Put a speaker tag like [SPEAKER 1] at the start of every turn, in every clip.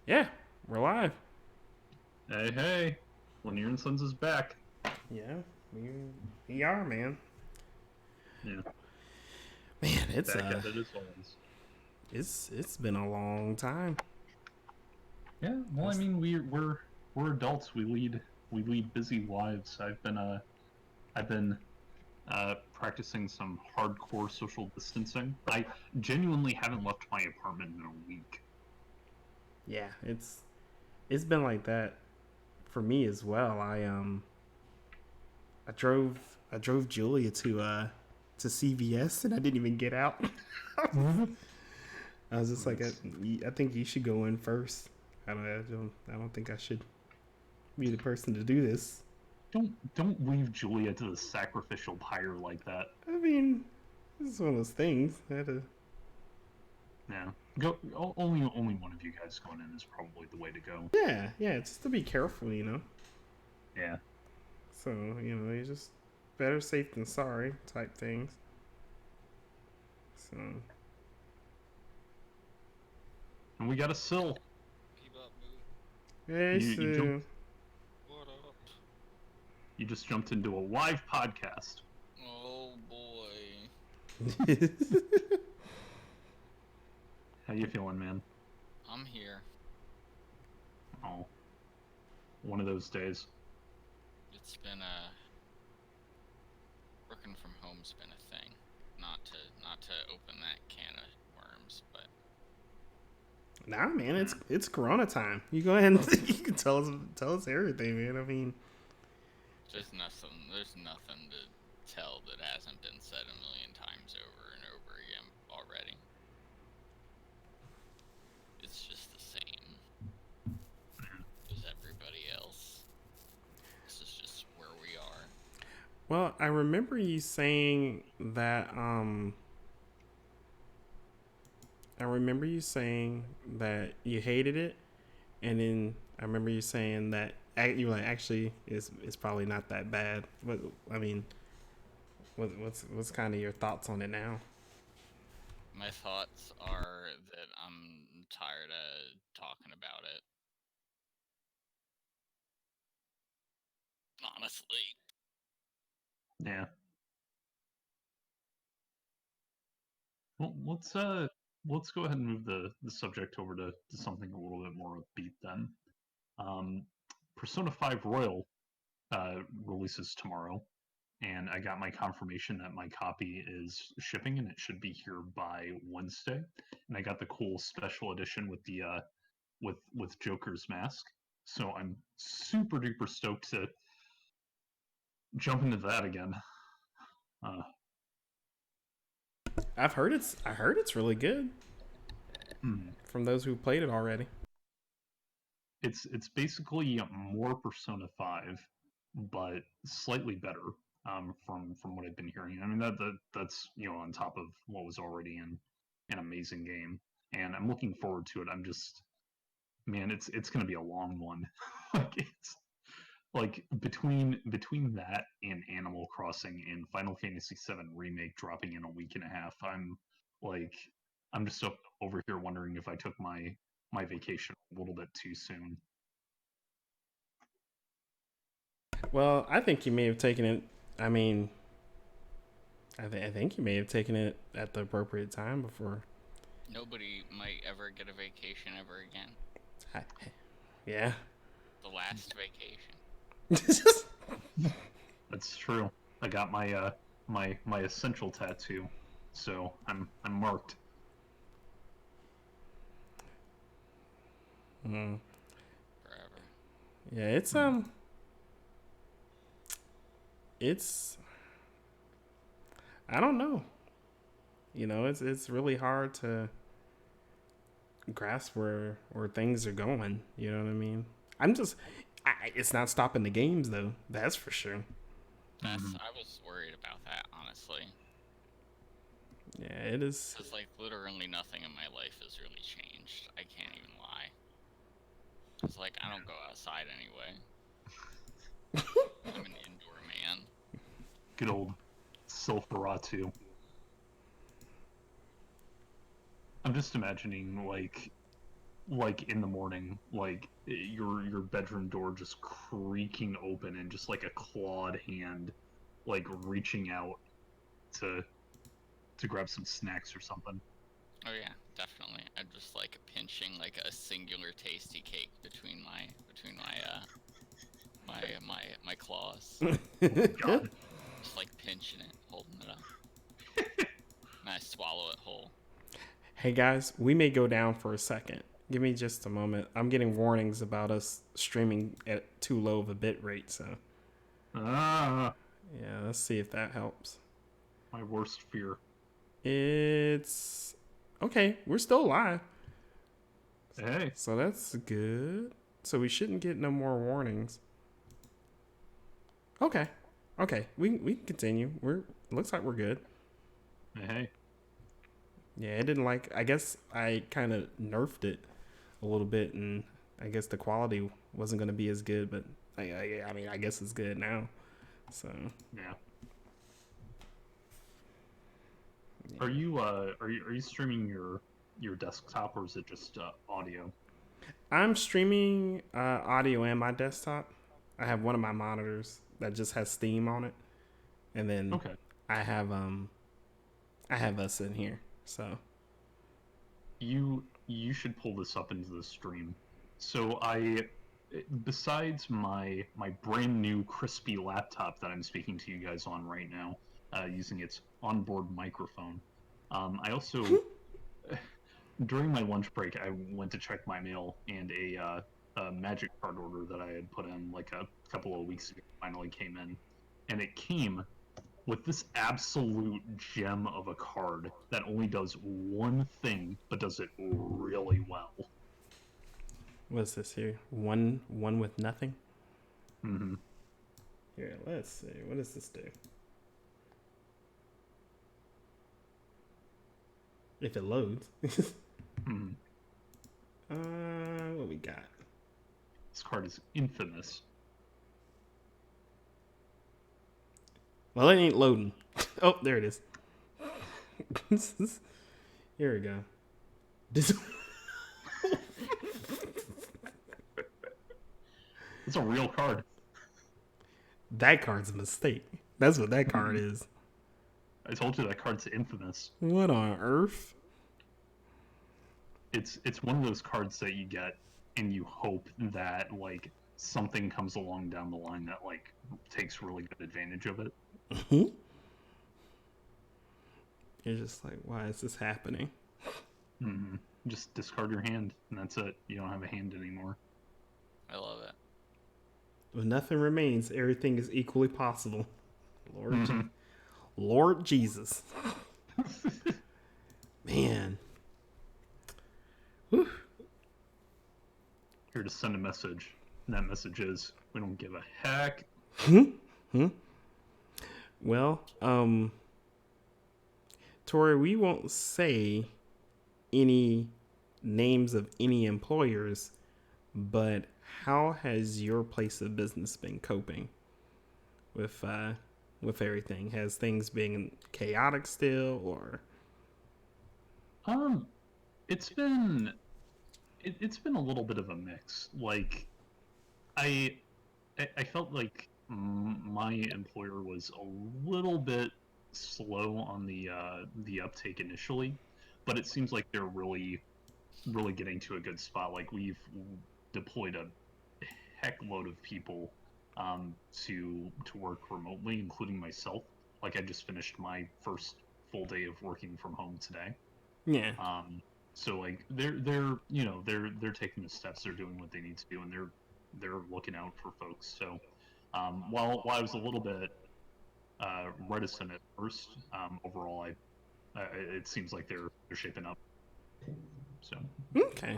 [SPEAKER 1] Yeah, we're live.
[SPEAKER 2] Hey, hey, Lanier and Sons is back.
[SPEAKER 1] Yeah, we, we are, man.
[SPEAKER 2] Yeah,
[SPEAKER 1] Man, it's
[SPEAKER 2] back at it as always.
[SPEAKER 1] it's been a long time.
[SPEAKER 2] Yeah, well, I
[SPEAKER 1] That's,
[SPEAKER 2] mean, we're adults. We lead busy lives. I've been practicing some hardcore social distancing. I genuinely haven't left my apartment in a week.
[SPEAKER 1] yeah, it's been like that for me as well. I drove I drove Julia to CVS and I didn't even get out. I was just like,
[SPEAKER 2] It's,
[SPEAKER 1] I think you should go in first. I don't think I should be the person to do this.
[SPEAKER 2] don't leave Julia to the sacrificial pyre like that.
[SPEAKER 1] I mean, this is one of those things. I had to.
[SPEAKER 2] Yeah, go. Only one of you guys going in is probably the way to go.
[SPEAKER 1] Yeah, just to be careful.
[SPEAKER 2] Yeah.
[SPEAKER 1] So, you just better safe than sorry type things. So,
[SPEAKER 2] And we got a sill.
[SPEAKER 3] Keep up, boo.
[SPEAKER 1] hey,
[SPEAKER 2] You jumped.
[SPEAKER 1] Sue.
[SPEAKER 3] What up?
[SPEAKER 2] You just jumped into a live podcast.
[SPEAKER 3] Oh boy.
[SPEAKER 2] How you feeling, man?
[SPEAKER 3] I'm here.
[SPEAKER 2] Oh, one of those days.
[SPEAKER 3] It's been working from home's been a thing. Not to open that can of worms, but
[SPEAKER 1] Nah, man, it's Corona time. You go ahead and you can tell us everything, man. I mean,
[SPEAKER 3] there's nothing to tell that hasn't been said a million times over and over again already. It's just the same as everybody else. This is just where we are.
[SPEAKER 1] well, I remember you saying that. I remember you saying that you hated it, and then I remember you saying that you were like, actually, it's probably not that bad. What I mean, what's kind of your thoughts on it now?
[SPEAKER 3] My thoughts are that I'm tired of talking about it. Honestly.
[SPEAKER 2] Yeah. Well, let's go ahead and move the subject over to something a little bit more upbeat then. Um, Persona 5 Royal releases tomorrow, and I got my confirmation that my copy is shipping and it should be here by Wednesday. And I got the cool special edition with the with Joker's mask. So I'm super duper stoked to jump into that again. Uh,
[SPEAKER 1] I heard it's really good
[SPEAKER 2] hmm.
[SPEAKER 1] from those who played it already.
[SPEAKER 2] It's basically more Persona 5, but slightly better from what I've been hearing. I mean that's on top of what was already an amazing game, and I'm looking forward to it. I'm just man, it's gonna be a long one. Like it's like between that and Animal Crossing and Final Fantasy VII Remake dropping in a week and a half, like I'm just over here wondering if I took my vacation a little bit too soon.
[SPEAKER 1] Well, I think you may have taken it. I mean, I think you may have taken it at the appropriate time before.
[SPEAKER 3] Nobody might ever get a vacation ever again.
[SPEAKER 1] I, yeah.
[SPEAKER 3] The last vacation.
[SPEAKER 2] That's true. I got my essential tattoo, so I'm marked.
[SPEAKER 1] Mm.
[SPEAKER 3] Forever.
[SPEAKER 1] Yeah,
[SPEAKER 2] Hmm.
[SPEAKER 1] it's I don't know. It's really hard to grasp where things are going. You know what I mean? I'm just, it's not stopping the games though. That's for sure.
[SPEAKER 2] Hmm.
[SPEAKER 3] I was worried about that, honestly.
[SPEAKER 1] Yeah, it is.
[SPEAKER 3] Because, like, literally nothing in my life has really changed. I can't even lie. Because, like, I don't go outside anyway. I'm an indoor man.
[SPEAKER 2] Good old Sulfuratu. I'm just imagining like like in the morning, like your bedroom door just creaking open and just like a clawed hand, like reaching out to grab some snacks or something.
[SPEAKER 3] Oh yeah, definitely. I'm just like pinching like a singular tasty cake between my claws.
[SPEAKER 2] God.
[SPEAKER 3] Just like pinching it, holding it up. And I swallow it whole.
[SPEAKER 1] Hey guys, we may go down for a second. Give me just a moment. I'm getting warnings about us streaming at too low of a bit rate, so
[SPEAKER 2] Ah,
[SPEAKER 1] yeah, let's see if that helps.
[SPEAKER 2] my worst fear.
[SPEAKER 1] It's okay. We're still live,
[SPEAKER 2] Hey,
[SPEAKER 1] so that's good. So we shouldn't get no more warnings. Okay, okay, we can continue. Looks like we're good.
[SPEAKER 2] hey.
[SPEAKER 1] Yeah, it didn't like. I guess I kind of nerfed it a little bit, and I guess the quality wasn't going to be as good. But I mean, I guess it's good now. So
[SPEAKER 2] Yeah. Are you streaming your desktop, or is it just audio?
[SPEAKER 1] I'm streaming audio and my desktop. I have one of my monitors that just has Steam on it, and then
[SPEAKER 2] Okay.
[SPEAKER 1] I have I have us in here. So
[SPEAKER 2] You should pull this up into the stream. So besides my brand new crispy laptop that I'm speaking to you guys on right now, using its onboard microphone, I also during my lunch break I went to check my mail, and a magic card order that I had put in like a couple of weeks ago finally came in, and it came with this absolute gem of a card that only does one thing, but does it really well.
[SPEAKER 1] what's this here? One with nothing.
[SPEAKER 2] Mm-hmm.
[SPEAKER 1] Here, let's see. What does this do? If it loads.
[SPEAKER 2] Mm-hmm.
[SPEAKER 1] What we got?
[SPEAKER 2] This card is infamous.
[SPEAKER 1] Well, it ain't loading. Oh, there it is. Here we go. This
[SPEAKER 2] It's a real card.
[SPEAKER 1] that card's a mistake. That's what that card is.
[SPEAKER 2] I told you that card's infamous.
[SPEAKER 1] What on earth?
[SPEAKER 2] It's one of those cards that you get and you hope that like something comes along down the line that like takes really good advantage of it.
[SPEAKER 1] You're just like, why is this happening?
[SPEAKER 2] Mm-hmm. Just discard your hand, and that's it. You don't have a hand anymore.
[SPEAKER 3] I love it.
[SPEAKER 1] When nothing remains, everything is equally possible. Lord,
[SPEAKER 2] Mm-hmm.
[SPEAKER 1] Lord Jesus, man. Whew.
[SPEAKER 2] Here to send a message, and that message is, we don't give a heck.
[SPEAKER 1] Well, Tori, we won't say any names of any employers, but how has your place of business been coping with everything? Has things been chaotic still, or
[SPEAKER 2] It's been it's been a little bit of a mix. Like I I felt like my employer was a little bit slow on the uptake initially, but it seems like they're really getting to a good spot. Like we've deployed a heck load of people to work remotely, including myself. Like I just finished my first full day of working from home today.
[SPEAKER 1] yeah?
[SPEAKER 2] So like they're taking the steps, they're doing what they need to do, and they're looking out for folks. So while I was a little bit reticent at first, overall it seems like they're shaping up. So
[SPEAKER 1] Okay.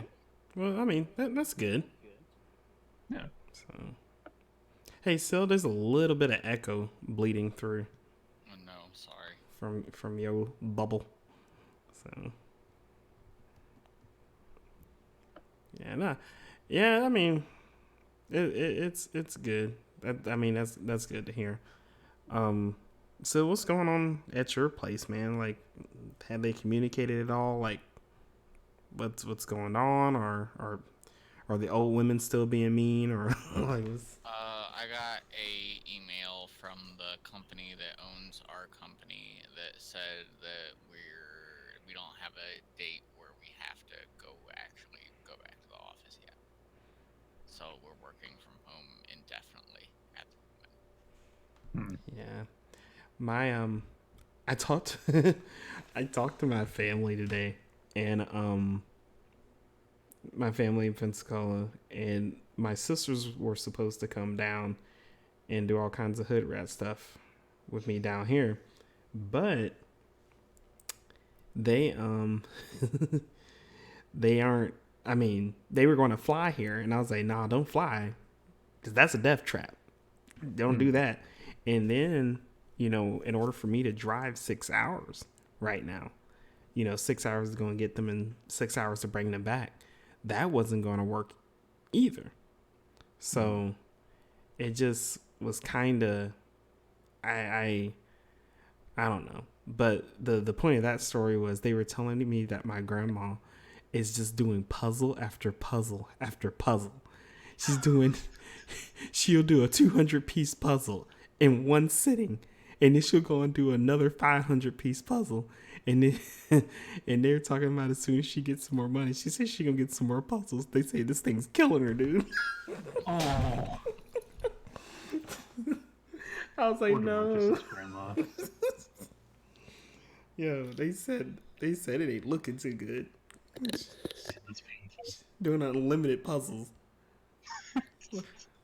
[SPEAKER 1] Well, I mean that's good.
[SPEAKER 2] yeah.
[SPEAKER 1] So, hey, still there's a little bit of echo bleeding through
[SPEAKER 3] Oh no, sorry.
[SPEAKER 1] from your bubble. So yeah, nah, yeah. I mean, it's good. I mean that's good to hear. So what's going on at your place, man? Like, have they communicated at all? Like, what's going on, or are the old women still being mean, or like what's...
[SPEAKER 3] I got a email from the company that owns our company that said that we don't have a date where we have to actually go back to the office yet. So we're working from home indefinitely at the moment.
[SPEAKER 1] Yeah, my I talked I talked to my family today, and my family in Pensacola, and my sisters were supposed to come down and do all kinds of hood rat stuff with me down here, but they they aren't. I mean, they were going to fly here, and I was like, "Nah, don't fly, because that's a death trap. Don't do that." And then, in order for me to drive 6 hours right now, 6 hours is going to get them, and 6 hours to bring them back. That wasn't going to work either. So it just was kind of, I don't know. But the point of that story was they were telling me that my grandma is just doing puzzle after puzzle after puzzle. She'll do a 200-piece puzzle in one sitting, and then she'll go and do another 500-piece puzzle. And then, and they're talking about as soon as she gets some more money, she says she gonna get some more puzzles. They say this thing's killing her, dude.
[SPEAKER 2] Oh,
[SPEAKER 1] I was like,
[SPEAKER 2] poor
[SPEAKER 1] no.
[SPEAKER 2] Demarcus's grandma.
[SPEAKER 1] Yo, they said it ain't looking too good.
[SPEAKER 2] That's painful.
[SPEAKER 1] Doing unlimited puzzles.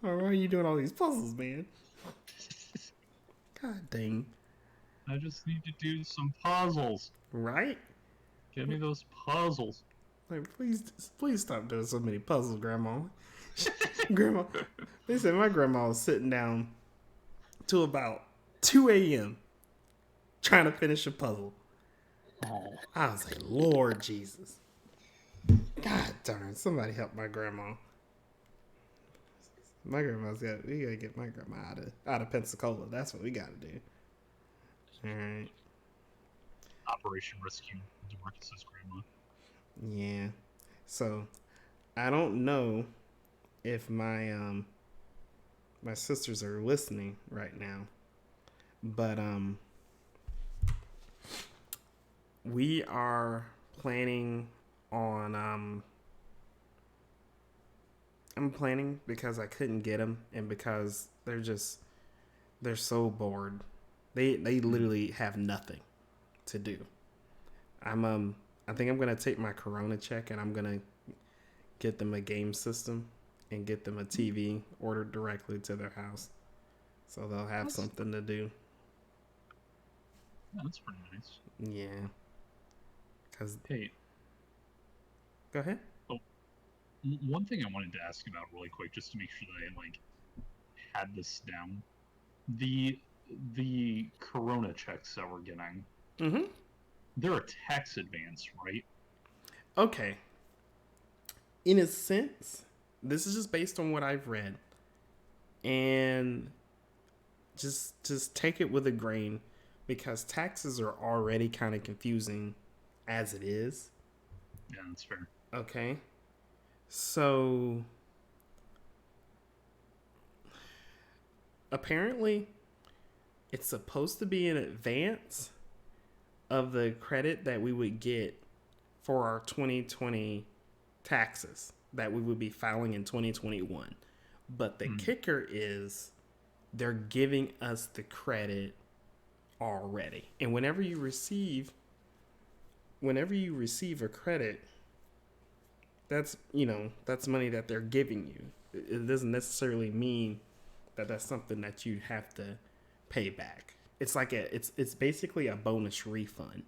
[SPEAKER 1] Why are you doing all these puzzles, man? God dang.
[SPEAKER 2] I just need to do some puzzles.
[SPEAKER 1] Right?
[SPEAKER 2] Give me those puzzles.
[SPEAKER 1] Like, please stop doing so many puzzles, Grandma. Grandma, they said my grandma was sitting down till about 2 a.m. trying to finish a puzzle.
[SPEAKER 2] Oh,
[SPEAKER 1] I was like, Lord Jesus. God darn, somebody help my grandma. We gotta get my grandma out of Pensacola. That's what we gotta do. Alright.
[SPEAKER 2] Operation Rescue Demarcus's grandma.
[SPEAKER 1] Yeah. So I don't know if my sisters are listening right now, but we are planning on I'm planning because I couldn't get them, and because they're so bored. They literally have nothing to do. I think I'm gonna take my Corona check, and I'm gonna get them a game system and get them a TV ordered directly to their house, so they'll have something to do.
[SPEAKER 2] Yeah, that's pretty nice.
[SPEAKER 1] Yeah. Cause
[SPEAKER 2] Hey,
[SPEAKER 1] go ahead.
[SPEAKER 2] one thing I wanted to ask about really quick, just to make sure that I had this down. The Corona checks that we're getting.
[SPEAKER 1] Mm-hmm.
[SPEAKER 2] They're a tax advance, right?
[SPEAKER 1] Okay. In a sense, this is just based on what I've read, and just take it with a grain, because taxes are already kind of confusing as it is.
[SPEAKER 2] Yeah, that's fair.
[SPEAKER 1] Okay. So apparently it's supposed to be in advance of the credit that we would get for our 2020 taxes that we would be filing in 2021. But the kicker is they're giving us the credit already. And whenever you receive a credit, that's money that they're giving you. It doesn't necessarily mean that that's something that you have to pay back. It's like it's basically a bonus refund.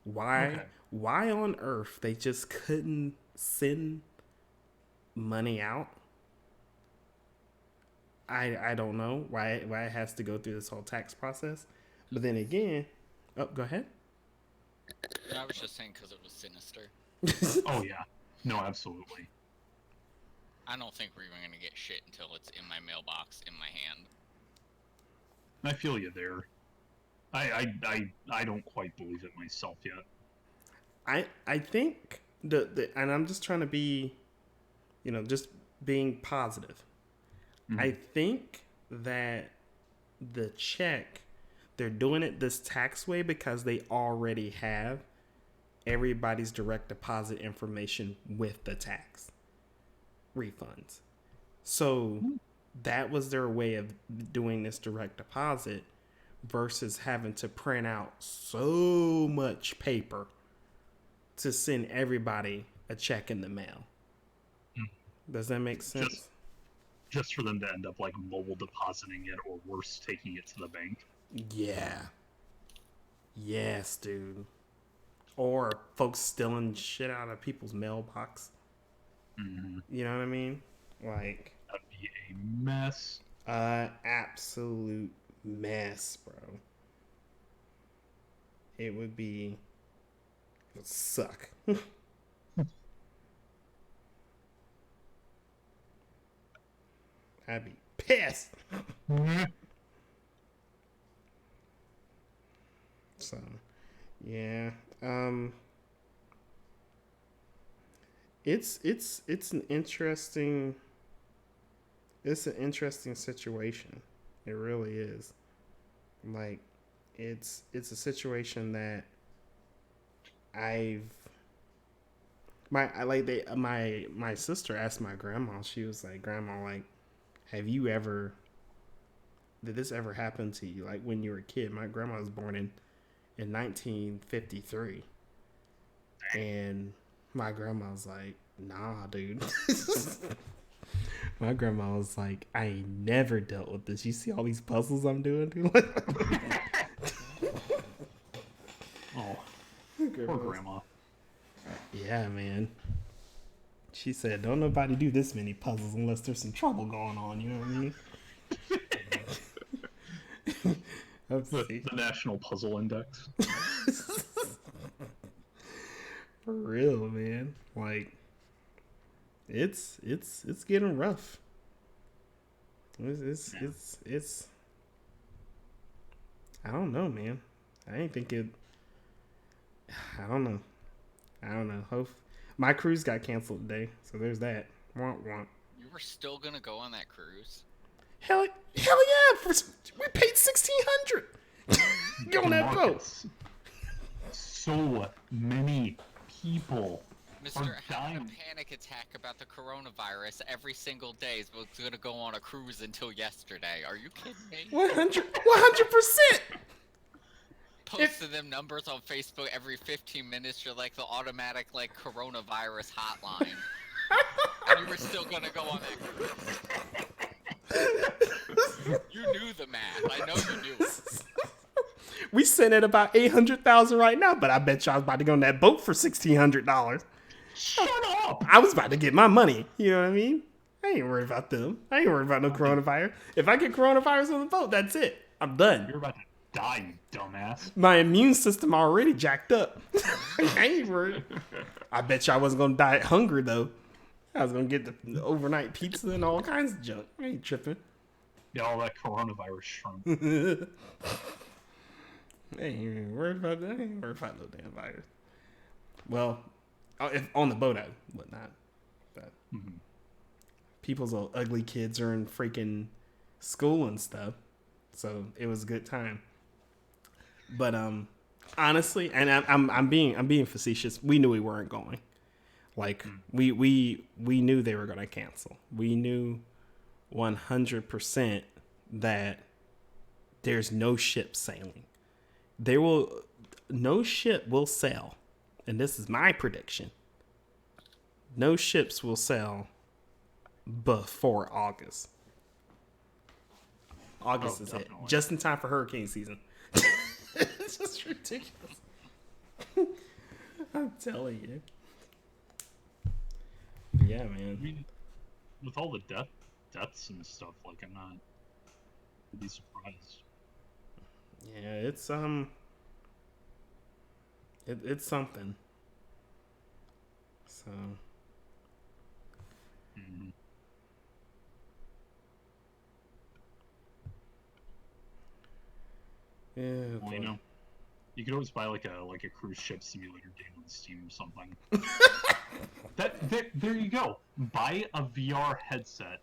[SPEAKER 1] Why on earth they just couldn't send money out? I don't know why it has to go through this whole tax process. But then again, go ahead.
[SPEAKER 3] I was just saying because it was sinister.
[SPEAKER 2] Oh yeah, no, absolutely.
[SPEAKER 3] I don't think we're even gonna get shit until it's in my mailbox in my hand.
[SPEAKER 2] I feel you there. I don't quite believe it myself yet.
[SPEAKER 1] I think and I'm just trying to be, just being positive.
[SPEAKER 2] Mhm.
[SPEAKER 1] I think that the check, they're doing it this tax way because they already have everybody's direct deposit information with the tax refunds. So that was their way of doing this direct deposit versus having to print out so much paper to send everybody a check in the mail. Does that make sense?
[SPEAKER 2] Just for them to end up like mobile depositing it, or worse, taking it to the bank.
[SPEAKER 1] Yeah. Yes, dude. Or folks stealing shit out of people's mailbox.
[SPEAKER 2] Mm-hmm.
[SPEAKER 1] You know what I mean? Like,
[SPEAKER 2] That'd be a mess.
[SPEAKER 1] absolute mess, bro. It would be. It would suck. I'd be pissed. So, yeah. It's an interesting. It's an interesting situation. It really is. Like, it's a situation that I've my sister asked my grandma. She was like, "Grandma, like, have you ever did this ever happen to you? Like when you were a kid?" My grandma was born in 1953, and my grandma was like, "Nah, dude." My grandma was like, "I never dealt with this. You see all these puzzles I'm doing, dude?"
[SPEAKER 2] Oh, poor grandma.
[SPEAKER 1] Yeah, man. She said, "Don't nobody do this many puzzles unless there's some trouble going on." You know what I mean?
[SPEAKER 2] The National Puzzle Index.
[SPEAKER 1] For real, man. Like, it's getting rough. It's I don't know, man. I ain't think it. I don't know. I don't know. My cruise got canceled today, so there's that. Womp womp.
[SPEAKER 3] You were still gonna go on that cruise?
[SPEAKER 1] Hell yeah! We paid $1,600. Get on that boat.
[SPEAKER 2] So many people
[SPEAKER 3] Mr.
[SPEAKER 2] are
[SPEAKER 3] having
[SPEAKER 2] dying.
[SPEAKER 3] a panic attack about the coronavirus every single day is gonna go on a cruise until yesterday. Are you kidding me?
[SPEAKER 1] 100%.
[SPEAKER 3] Posting them numbers on Facebook every 15 minutes. You're like the automatic like coronavirus hotline. And you were still gonna go on that cruise. You knew the math. I know you knew it.
[SPEAKER 1] We sitting at about 800,000 right now, but I bet you I was about to go on that boat for $1,600.
[SPEAKER 2] Shut up!
[SPEAKER 1] I was about to get my money. You know what I mean? I ain't worried about them. I ain't worried about no coronavirus. If I get coronavirus on the boat, that's it. I'm done.
[SPEAKER 2] You're about to die, you dumbass.
[SPEAKER 1] My immune system already jacked up. I ain't worried. I bet you I wasn't gonna die of hunger though. I was gonna get the overnight pizza and all kinds of junk. I ain't tripping.
[SPEAKER 2] Yeah, all that coronavirus shrimp.
[SPEAKER 1] I ain't even worried about that. I ain't worried about no damn virus. Well, if on the boat, I would not. But people's little ugly kids are in freaking school and stuff, so it was a good time. But honestly, and I'm being facetious. We knew we weren't going. Like we knew they were going to cancel. We knew 100% that there's no ship sailing. No ship will sail, and this is my prediction. No ships will sail before August. August is
[SPEAKER 2] definitely.
[SPEAKER 1] it, just in time for hurricane season. It's just ridiculous. I'm telling you. Yeah, man.
[SPEAKER 2] I mean, with all the deaths and stuff, like, I'm not really surprised.
[SPEAKER 1] Yeah, it's it's something. So yeah,
[SPEAKER 2] Well, you know, You could always buy like a cruise ship simulator game on Steam or something. There you go. Buy a VR headset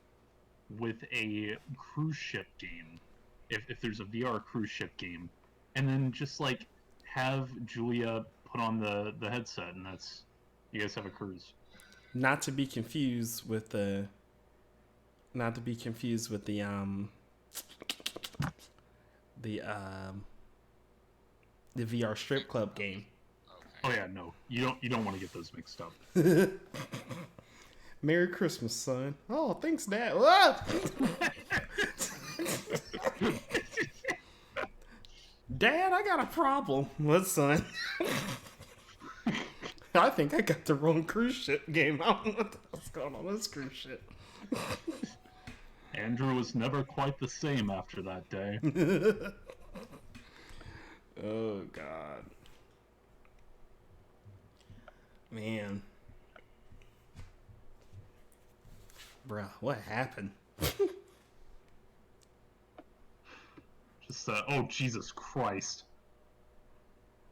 [SPEAKER 2] with a cruise ship game, if there's a VR cruise ship game, and then just like have Julia put on the headset, and that's you guys have a cruise.
[SPEAKER 1] Not to be confused with the the VR strip club game.
[SPEAKER 2] Oh yeah, no, you don't want to get those mixed up.
[SPEAKER 1] Merry Christmas, son. Oh, thanks, Dad. Ah! Dad, I got a problem. What, son? I think I got the wrong cruise ship game. I don't know what the hell's going on this cruise ship.
[SPEAKER 2] Andrew was never quite the same after that day.
[SPEAKER 1] Oh, God. Man. Bruh, what happened?
[SPEAKER 2] Just oh Jesus Christ!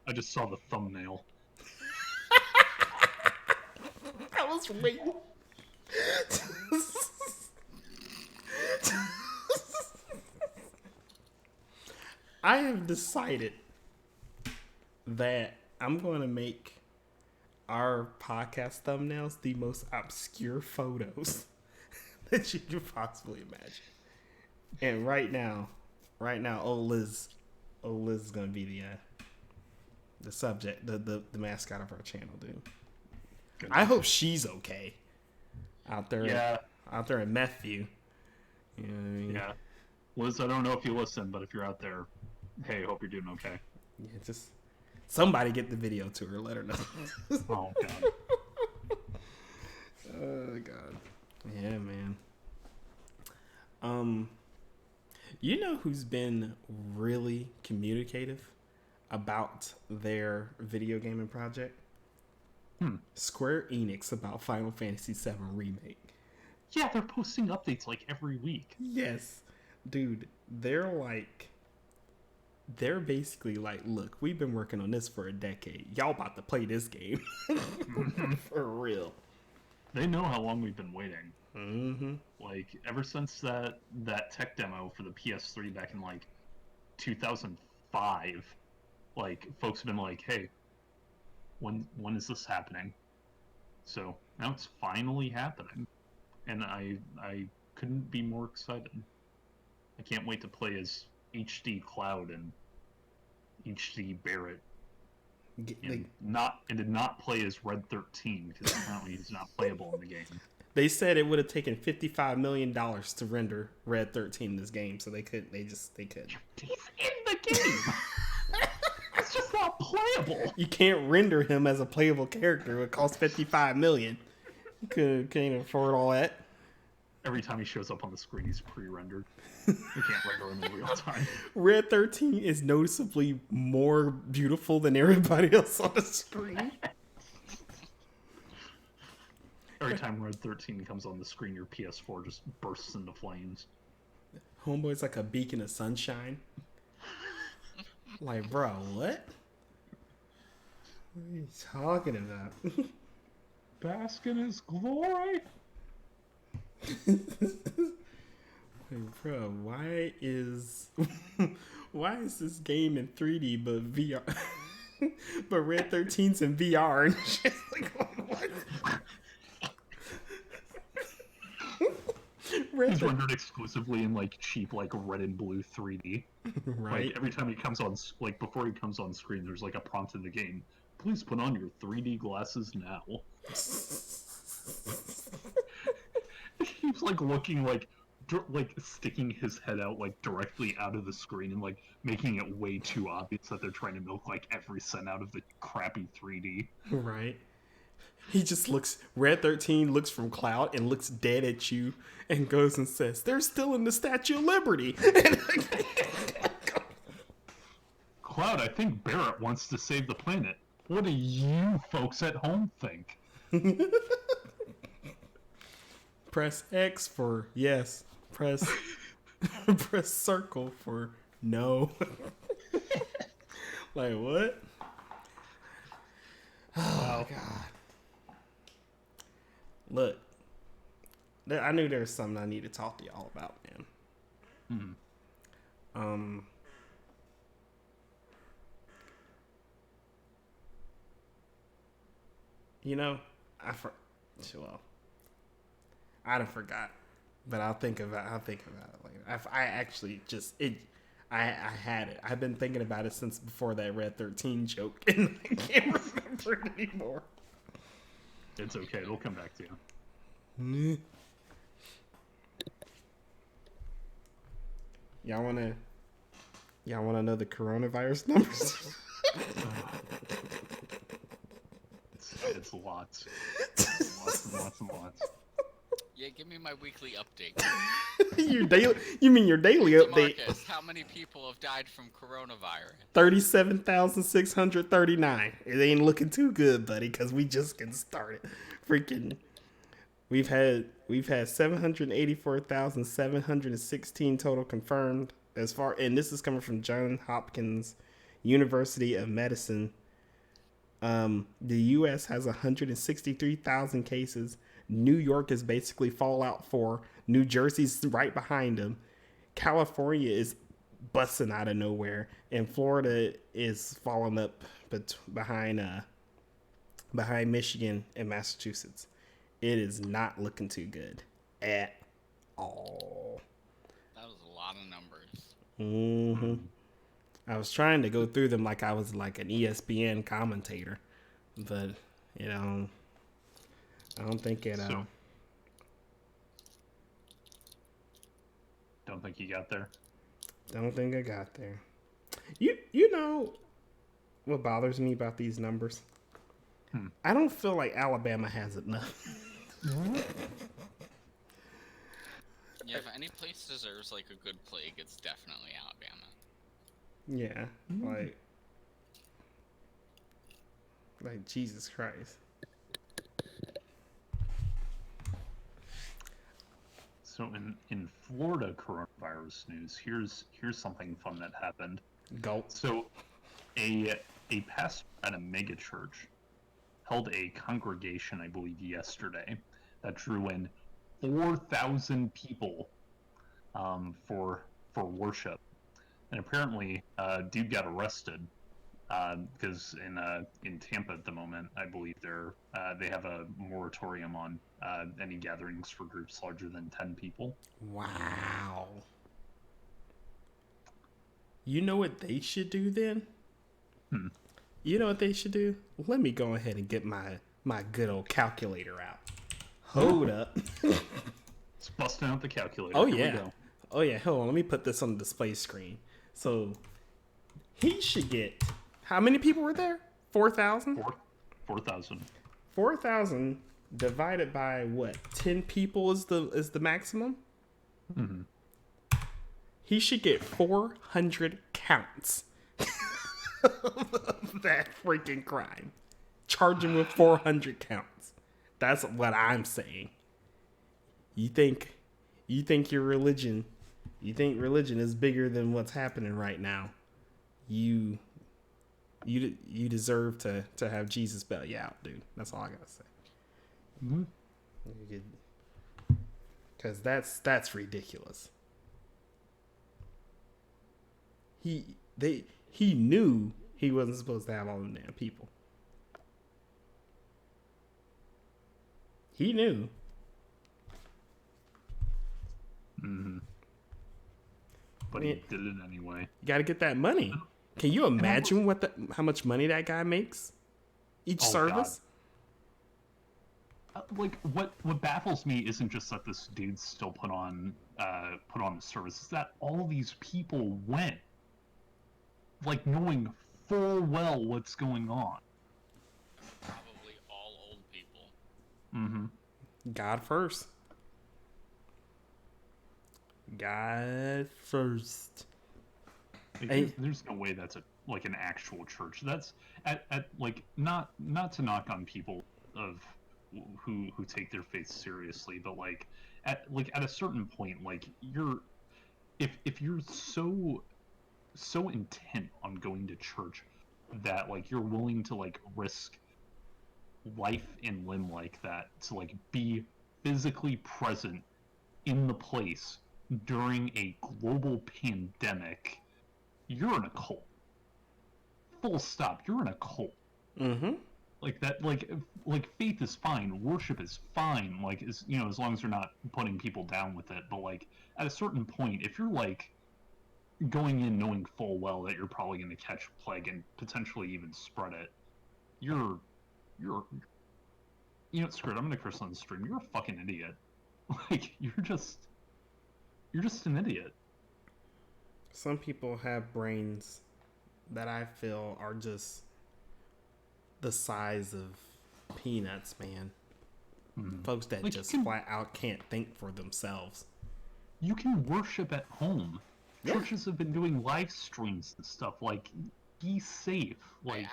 [SPEAKER 2] I just saw the thumbnail.
[SPEAKER 1] I was waiting. I have decided that I'm going to make our podcast thumbnails the most obscure photos that you could possibly imagine. And right now, old Liz is going to be the subject, the mascot of our channel, dude.
[SPEAKER 2] Goodness.
[SPEAKER 1] I hope she's okay out there.
[SPEAKER 2] Yeah.
[SPEAKER 1] Out there in Methview. You know what I mean?
[SPEAKER 2] Yeah. Liz, I don't know if you listen, but if you're out there, hey, hope you're doing okay.
[SPEAKER 1] Yeah, just somebody get the video to her. Let her know.
[SPEAKER 2] Oh, God.
[SPEAKER 1] Oh, God. Yeah, man. You know who's been really communicative about their video gaming project? Square Enix about Final Fantasy VII Remake.
[SPEAKER 2] Yeah, they're posting updates like every week.
[SPEAKER 1] Yes. Dude, they're basically like, look, we've been working on this for a decade. Y'all about to play this game. For real.
[SPEAKER 2] They know how long we've been waiting.
[SPEAKER 1] Mm-hmm.
[SPEAKER 2] Like, ever since that tech demo for the PS3 back in, like, 2005, like, folks have been like, hey, when is this happening? So, now it's finally happening. And I couldn't be more excited. I can't wait to play as HD Cloud and HD Barrett. And did not play as Red 13 because apparently he's not playable in the game.
[SPEAKER 1] They said it would have taken $55 million to render Red 13 in this game, so they could. He's in
[SPEAKER 2] the game. It's just not playable.
[SPEAKER 1] You can't render him as a playable character. It costs $55 million. Can't afford all that.
[SPEAKER 2] Every time he shows up on the screen, he's pre-rendered. We can't render him in real time.
[SPEAKER 1] Red 13 is noticeably more beautiful than everybody else on the screen.
[SPEAKER 2] Every time Red 13 comes on the screen, your PS4 just bursts into flames.
[SPEAKER 1] Homeboy's like a beacon of sunshine. Like, bro, what? What are you talking about?
[SPEAKER 2] Bask in his glory.
[SPEAKER 1] Like, bro, why is this game in 3D but VR? But Red 13's in VR and shit. Like, what?
[SPEAKER 2] He's rendered exclusively in like cheap like red and blue 3D.
[SPEAKER 1] Right.
[SPEAKER 2] Like every time he comes on, like before he comes on screen, there's like a prompt in the game. Please put on your 3D glasses now. He keeps like looking like sticking his head out like directly out of the screen and like making it way too obvious that they're trying to milk like every cent out of the crappy 3D.
[SPEAKER 1] Right. He just looks, Red 13 looks from Cloud and looks dead at you and goes and says, they're still in the Statue of Liberty.
[SPEAKER 2] Cloud, I think Barrett wants to save the planet. What do you folks at home think?
[SPEAKER 1] Press X for yes. Press press circle for no. Like what? Oh
[SPEAKER 2] Wow.
[SPEAKER 1] God! Look, I knew there was something I need to talk to y'all about, man.
[SPEAKER 2] Hmm.
[SPEAKER 1] Um, you know, I for well, I done forgot, but I'll think about it later. I actually just it. I had it. I've been thinking about it since before that Red 13 joke, and I can't remember it anymore.
[SPEAKER 2] It's okay. It'll come back to you.
[SPEAKER 1] Meh. Y'all wanna y'all wanna know the coronavirus numbers?
[SPEAKER 2] It's lots. Lots and lots and lots.
[SPEAKER 3] Yeah, give me my weekly update.
[SPEAKER 1] Your daily? You mean your daily update?
[SPEAKER 3] Demarcus, how many people have died from coronavirus?
[SPEAKER 1] 37,639. It ain't looking too good, buddy, because we just getting started. Freaking, we've had 784,716 total confirmed as far, and this is coming from Johns Hopkins University of Medicine. The U.S. has 163,000 cases. New York is basically Fallout 4. New Jersey's right behind them. California is busting out of nowhere, and Florida is falling up behind Michigan and Massachusetts. It is not looking too good at all.
[SPEAKER 3] That was a lot of numbers.
[SPEAKER 1] Mm-hmm. I was trying to go through them like I was like an ESPN commentator, but you know, I don't think it.
[SPEAKER 2] So, don't think you got there.
[SPEAKER 1] Don't think I got there. You know what bothers me about these numbers? I don't feel like Alabama has enough.
[SPEAKER 3] Yeah, if any place deserves like a good plague, it's definitely Alabama.
[SPEAKER 1] Yeah, like Jesus Christ.
[SPEAKER 2] So in Florida coronavirus news, here's something fun that happened.
[SPEAKER 1] Gulp.
[SPEAKER 2] So a pastor at a mega church held a congregation, I believe, yesterday that drew in 4,000 people for worship, and apparently, dude got arrested because in Tampa at the moment, I believe they have a moratorium on any gatherings for groups larger than 10 people.
[SPEAKER 1] Wow. You know what they should do then? You know what they should do? Let me go ahead and get my good old calculator out. Hold up.
[SPEAKER 2] It's busting out the calculator.
[SPEAKER 1] Oh
[SPEAKER 2] Here we
[SPEAKER 1] yeah.
[SPEAKER 2] go.
[SPEAKER 1] Oh yeah. Hold on. Let me put this on the display screen. So he should get. How many people were there? 4,000.
[SPEAKER 2] 4,000.
[SPEAKER 1] 4,000 divided by what? 10 people is the maximum.
[SPEAKER 2] Mm-hmm.
[SPEAKER 1] He should get 400 counts of that freaking crime. Charge him with 400 counts. That's what I'm saying. You think your religion, you think religion is bigger than what's happening right now? You deserve to have Jesus bail you out, dude. That's all I gotta say.
[SPEAKER 2] Mm-hmm.
[SPEAKER 1] Because that's ridiculous. He knew he wasn't supposed to have all them damn people. He knew.
[SPEAKER 2] Mm-hmm. But he did it anyway.
[SPEAKER 1] You got to get that money. Can you imagine how much money that guy makes each service?
[SPEAKER 2] Like what baffles me isn't just that this dude still put on the service, it's that all these people went, like knowing full well what's going on.
[SPEAKER 3] Probably all old people.
[SPEAKER 2] Mm-hmm.
[SPEAKER 1] God first. God first.
[SPEAKER 2] Like, there's no way that's an actual church. That's at like not to knock on people of who take their faith seriously, but like at a certain point, like if you're so intent on going to church, that like you're willing to like risk life and limb like that to like be physically present in the place during a global pandemic, you're in a cult. Full stop. You're in a cult.
[SPEAKER 1] Mm-hmm.
[SPEAKER 2] Like that. Like faith is fine. Worship is fine. Like as you know, as long as you're not putting people down with it. But like at a certain point, if you're like going in knowing full well that you're probably going to catch plague and potentially even spread it, you're you know, screw it. I'm going to curse on the stream. You're a fucking idiot. Like you're just an idiot.
[SPEAKER 1] Some people have brains that I feel are just the size of peanuts, man. Folks that
[SPEAKER 2] Like
[SPEAKER 1] just flat out can't think for themselves.
[SPEAKER 2] you can worship at home.
[SPEAKER 1] Yeah.
[SPEAKER 2] Churches have been doing live streams and stuff. Like, be safe. Like,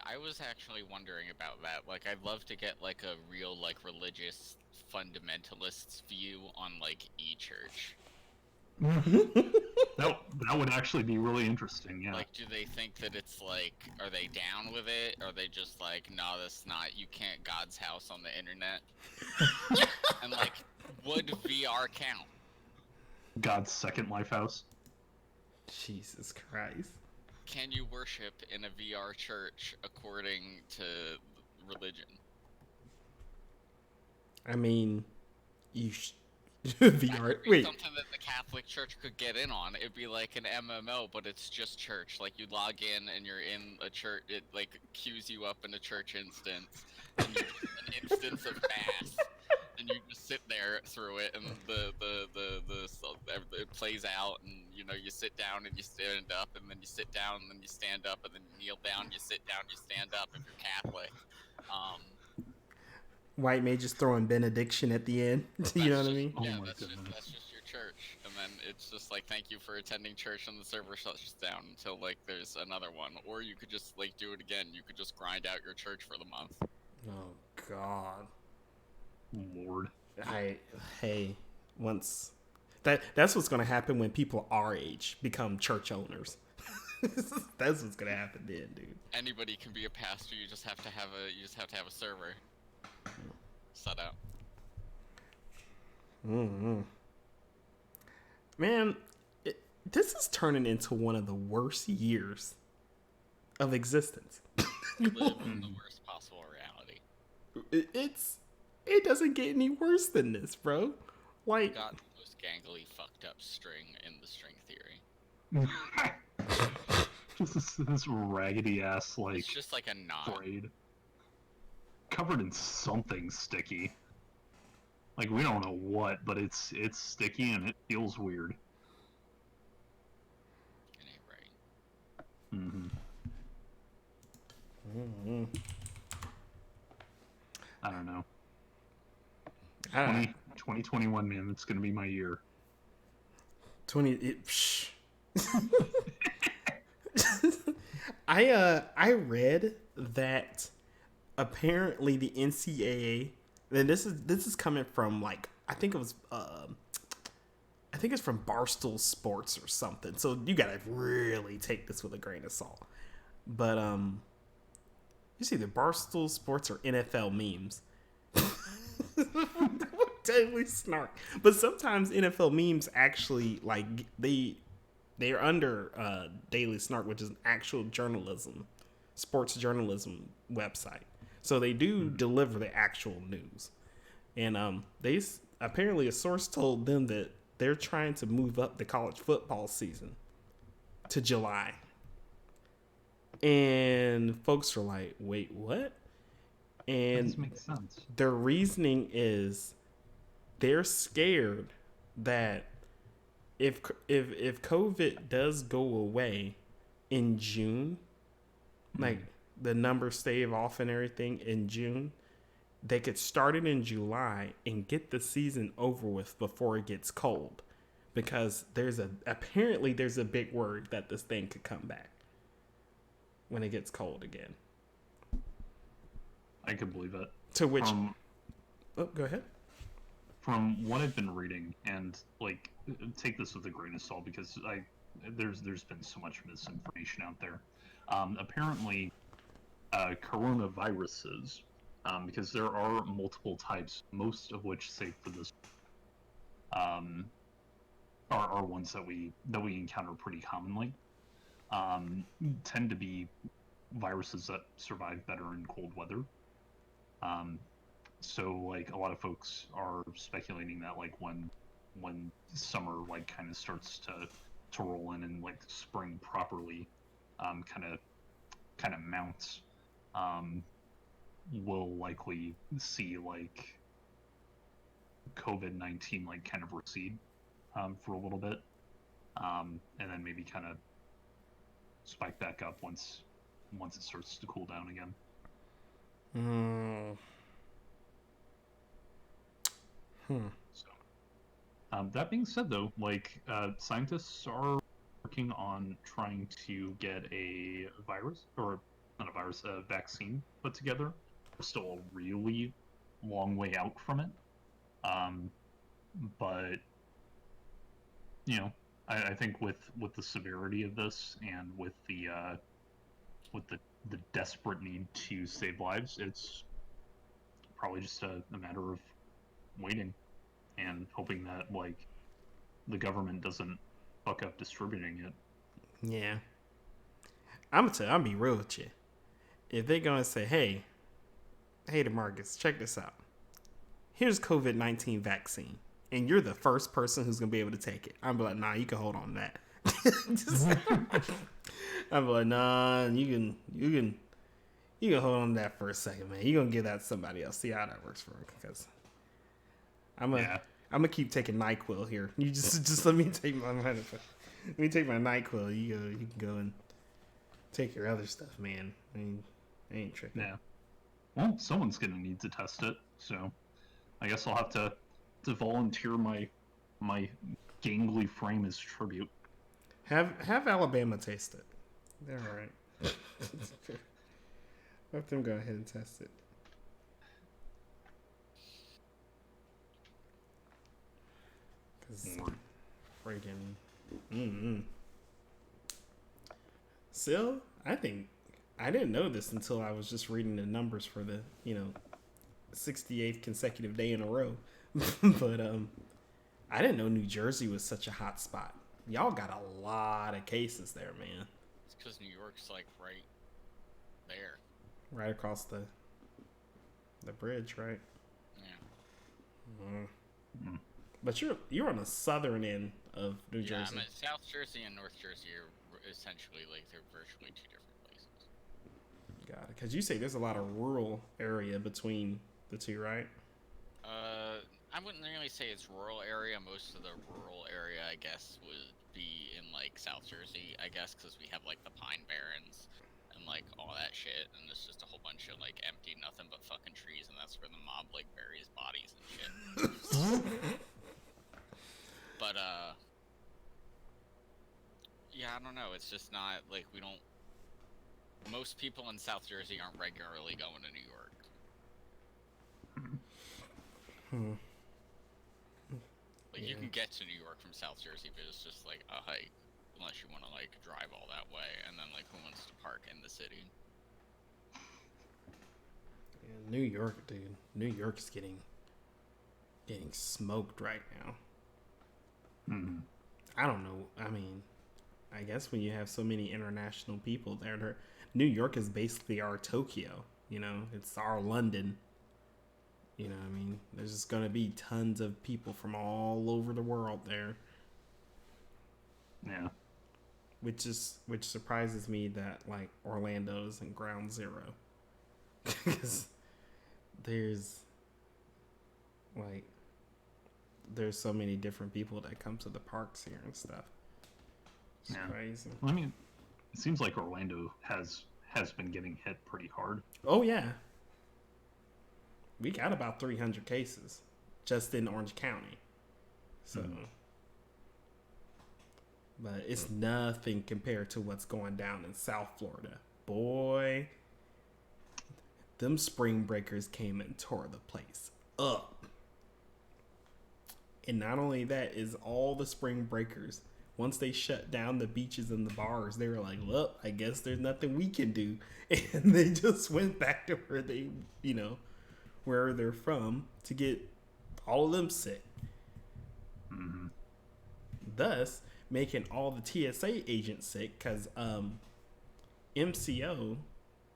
[SPEAKER 3] I was actually wondering about that. Like, I'd love to get like a real like religious fundamentalist's view on like e-church.
[SPEAKER 2] that would actually be really interesting. Yeah.
[SPEAKER 3] Like, do they think that it's like, are they down with it? Or are they just like, no, that's not. You can't God's house on the internet. And like, would VR count?
[SPEAKER 2] God's second life house.
[SPEAKER 1] Jesus Christ.
[SPEAKER 3] Can you worship in a VR church according to religion?
[SPEAKER 1] I mean, you VR.
[SPEAKER 3] That could be
[SPEAKER 1] Wait.
[SPEAKER 3] something that the Catholic Church could get in on. It'd be like an MMO, but it's just church. Like you log in and you're in a church. It like queues you up in a church instance, and you an instance of mass, and you just sit there through it, and it plays out, and you know you sit down and you stand up, and then you sit down and then you stand up, and then you kneel down, you sit down, you stand up if you're Catholic.
[SPEAKER 1] White may just throw in benediction at the end. You know what I mean?
[SPEAKER 3] Yeah,
[SPEAKER 2] Oh my
[SPEAKER 3] that's
[SPEAKER 2] goodness.
[SPEAKER 3] just your church, and then it's just like thank you for attending church, and the server shuts down until like there's another one, or you could just like do it again. You could just grind out your church for the month.
[SPEAKER 1] Oh God.
[SPEAKER 2] Lord.
[SPEAKER 1] Hey, once that's what's gonna happen when people our age become church owners. That's what's gonna happen then, dude.
[SPEAKER 3] Anybody can be a pastor. You just have to have a server set up.
[SPEAKER 1] Man, this is turning into one of the worst years of existence.
[SPEAKER 3] We live in the worst possible reality.
[SPEAKER 1] It doesn't get any worse than this, bro. Like,
[SPEAKER 3] Got the most gangly, fucked up string in the string theory.
[SPEAKER 2] Just this raggedy ass like
[SPEAKER 3] It's just like a knot.
[SPEAKER 2] braid covered in something sticky. Like we don't know what, but it's sticky and it feels weird.
[SPEAKER 3] It ain't right.
[SPEAKER 2] I don't know.
[SPEAKER 1] I-
[SPEAKER 2] 2021, man, that's gonna be my year.
[SPEAKER 1] 20. I read that apparently the NCAA, and this is coming from like I think it's from Barstool Sports or something. So you gotta really take this with a grain of salt. But it's either Barstool Sports or NFL memes. Totally snark. But sometimes NFL memes actually like they're under Daily Snark, which is an actual sports journalism website. So they do deliver the actual news. And apparently a source told them that they're trying to move up the college football season to July. And folks are like, wait, what? And
[SPEAKER 2] That makes sense.
[SPEAKER 1] their reasoning is they're scared that if COVID does go away in June, like the numbers stave off and everything in June, they could start it in July and get the season over with before it gets cold, because apparently there's a big word that this thing could come back when it gets cold again.
[SPEAKER 2] I can believe it.
[SPEAKER 1] To which, go ahead.
[SPEAKER 2] From what I've been reading, and like take this with a grain of salt because there's been so much misinformation out there. Apparently, coronaviruses, because there are multiple types, most of which, safe for this, um, are ones that we encounter pretty commonly. Um, Tend to be viruses that survive better in cold weather. Um, so like a lot of folks are speculating that like when summer like kind of starts to roll in and like spring properly kind of mounts, um, we'll likely see like COVID-19 like kind of recede for a little bit, and then maybe kind of spike back up once it starts to cool down again.
[SPEAKER 1] Hmm.
[SPEAKER 2] So, that being said, though, like scientists are working on trying to get a virus, or not a virus, a vaccine put together. We're still a really long way out from it, um, but you know, I think with the severity of this and with the desperate need to save lives, it's probably just a matter of waiting and hoping that like the government doesn't fuck up distributing it.
[SPEAKER 1] Yeah. I'm gonna tell you, I'm gonna be real with you. If they're gonna say, hey, DeMarcus, check this out. Here's COVID-19 vaccine, and you're the first person who's gonna be able to take it. I'm like, nah, you can hold on to that. I'm like, nah, you can hold on to that for a second, man. You gonna give that to somebody else. See how that works for me, because I'm gonna keep taking NyQuil here. You just let me take my NyQuil. You can go and take your other stuff, man. I ain't tripping.
[SPEAKER 2] Yeah. Well, someone's gonna need to test it, so I guess I'll have to volunteer my gangly frame as tribute.
[SPEAKER 1] Have Alabama taste it. They're all right. Let them go ahead and test it. Cause freaking. Still, I think I didn't know this until I was just reading the numbers for the 68th consecutive day in a row. But I didn't know New Jersey was such a hot spot. Y'all got a lot of cases there, man.
[SPEAKER 3] It's because New York's like right there,
[SPEAKER 1] right across the bridge, right?
[SPEAKER 3] Yeah.
[SPEAKER 1] But you're on the southern end of New Jersey.
[SPEAKER 3] Yeah, I mean, South Jersey and North Jersey are essentially like they're virtually two different places.
[SPEAKER 1] Got it. Because you say there's a lot of rural area between the two, right?
[SPEAKER 3] I wouldn't really say it's rural area. Most of the rural area, I guess, would be in like South Jersey, I guess, because we have like the Pine Barrens and like all that shit, and it's just a whole bunch of like empty, nothing but fucking trees, and that's where the mob like buries bodies and shit. But yeah, I don't know. It's just not like we don't. Most people in South Jersey aren't regularly going to New York. Like you can get to New York from South Jersey, but it's just like a hike, unless you want to like drive all that way, and then like who wants to park in the city?
[SPEAKER 1] Yeah, New York, dude. New York's getting smoked right now. I don't know. I mean, I guess when you have so many international people there, New York is basically our Tokyo. It's our London. You know what I mean? There's just going to be tons of people from all over the world there.
[SPEAKER 2] Yeah.
[SPEAKER 1] Which surprises me that, like, Orlando isn't ground zero. Because there's so many different people that come to the parks here and stuff. It's crazy.
[SPEAKER 2] Well, I mean, it seems like Orlando has been getting hit pretty hard.
[SPEAKER 1] Oh, yeah. We got about 300 cases just in Orange County. So, but it's nothing compared to what's going down in South Florida. Boy, them spring breakers came and tore the place up. And not only that, is all the spring breakers once they shut down the beaches and the bars, they were like, well, I guess there's nothing we can do. And they just went back to where they, where they're from to get all of them sick.
[SPEAKER 2] Mm-hmm.
[SPEAKER 1] Thus, making all the TSA agents sick because MCO,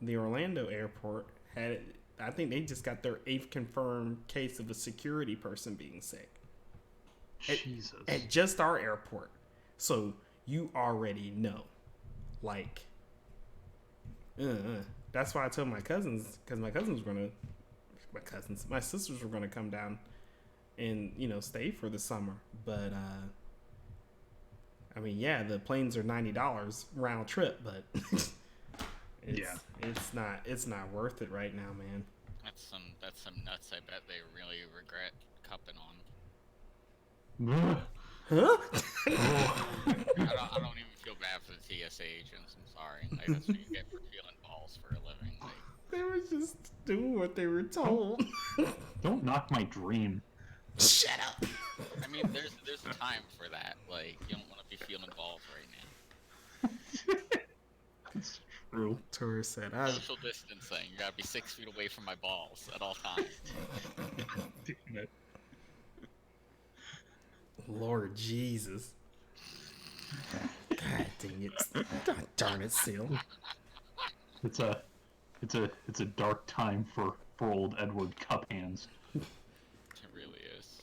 [SPEAKER 1] the Orlando airport, had, I think they just got their 8th confirmed case of a security person being sick.
[SPEAKER 2] Jesus.
[SPEAKER 1] At just our airport. So you already know. Like, that's why I told my cousins, because my sisters were going to come down and, stay for the summer. But, I mean, yeah, the planes are $90 round trip, but it's not worth it right now, man.
[SPEAKER 3] That's some nuts. I bet they really regret cupping on.
[SPEAKER 1] Huh?
[SPEAKER 3] I don't even feel bad for the TSA agents. I'm sorry. Like, that's what you get for feeling balls for a living. Like,
[SPEAKER 1] they were just doing what they were told.
[SPEAKER 2] Don't knock my dream.
[SPEAKER 1] Shut up.
[SPEAKER 3] I mean, there's a time for that. Like, you don't want to be feeling balls right now.
[SPEAKER 2] It's true.
[SPEAKER 1] Tori said,
[SPEAKER 3] Social distancing. You gotta be 6 feet away from my balls at all times.
[SPEAKER 2] Damn it.
[SPEAKER 1] Lord Jesus. God dang it. Darn it, Seal.
[SPEAKER 2] It's a dark time for old Edward Cup Hands.
[SPEAKER 3] It really is.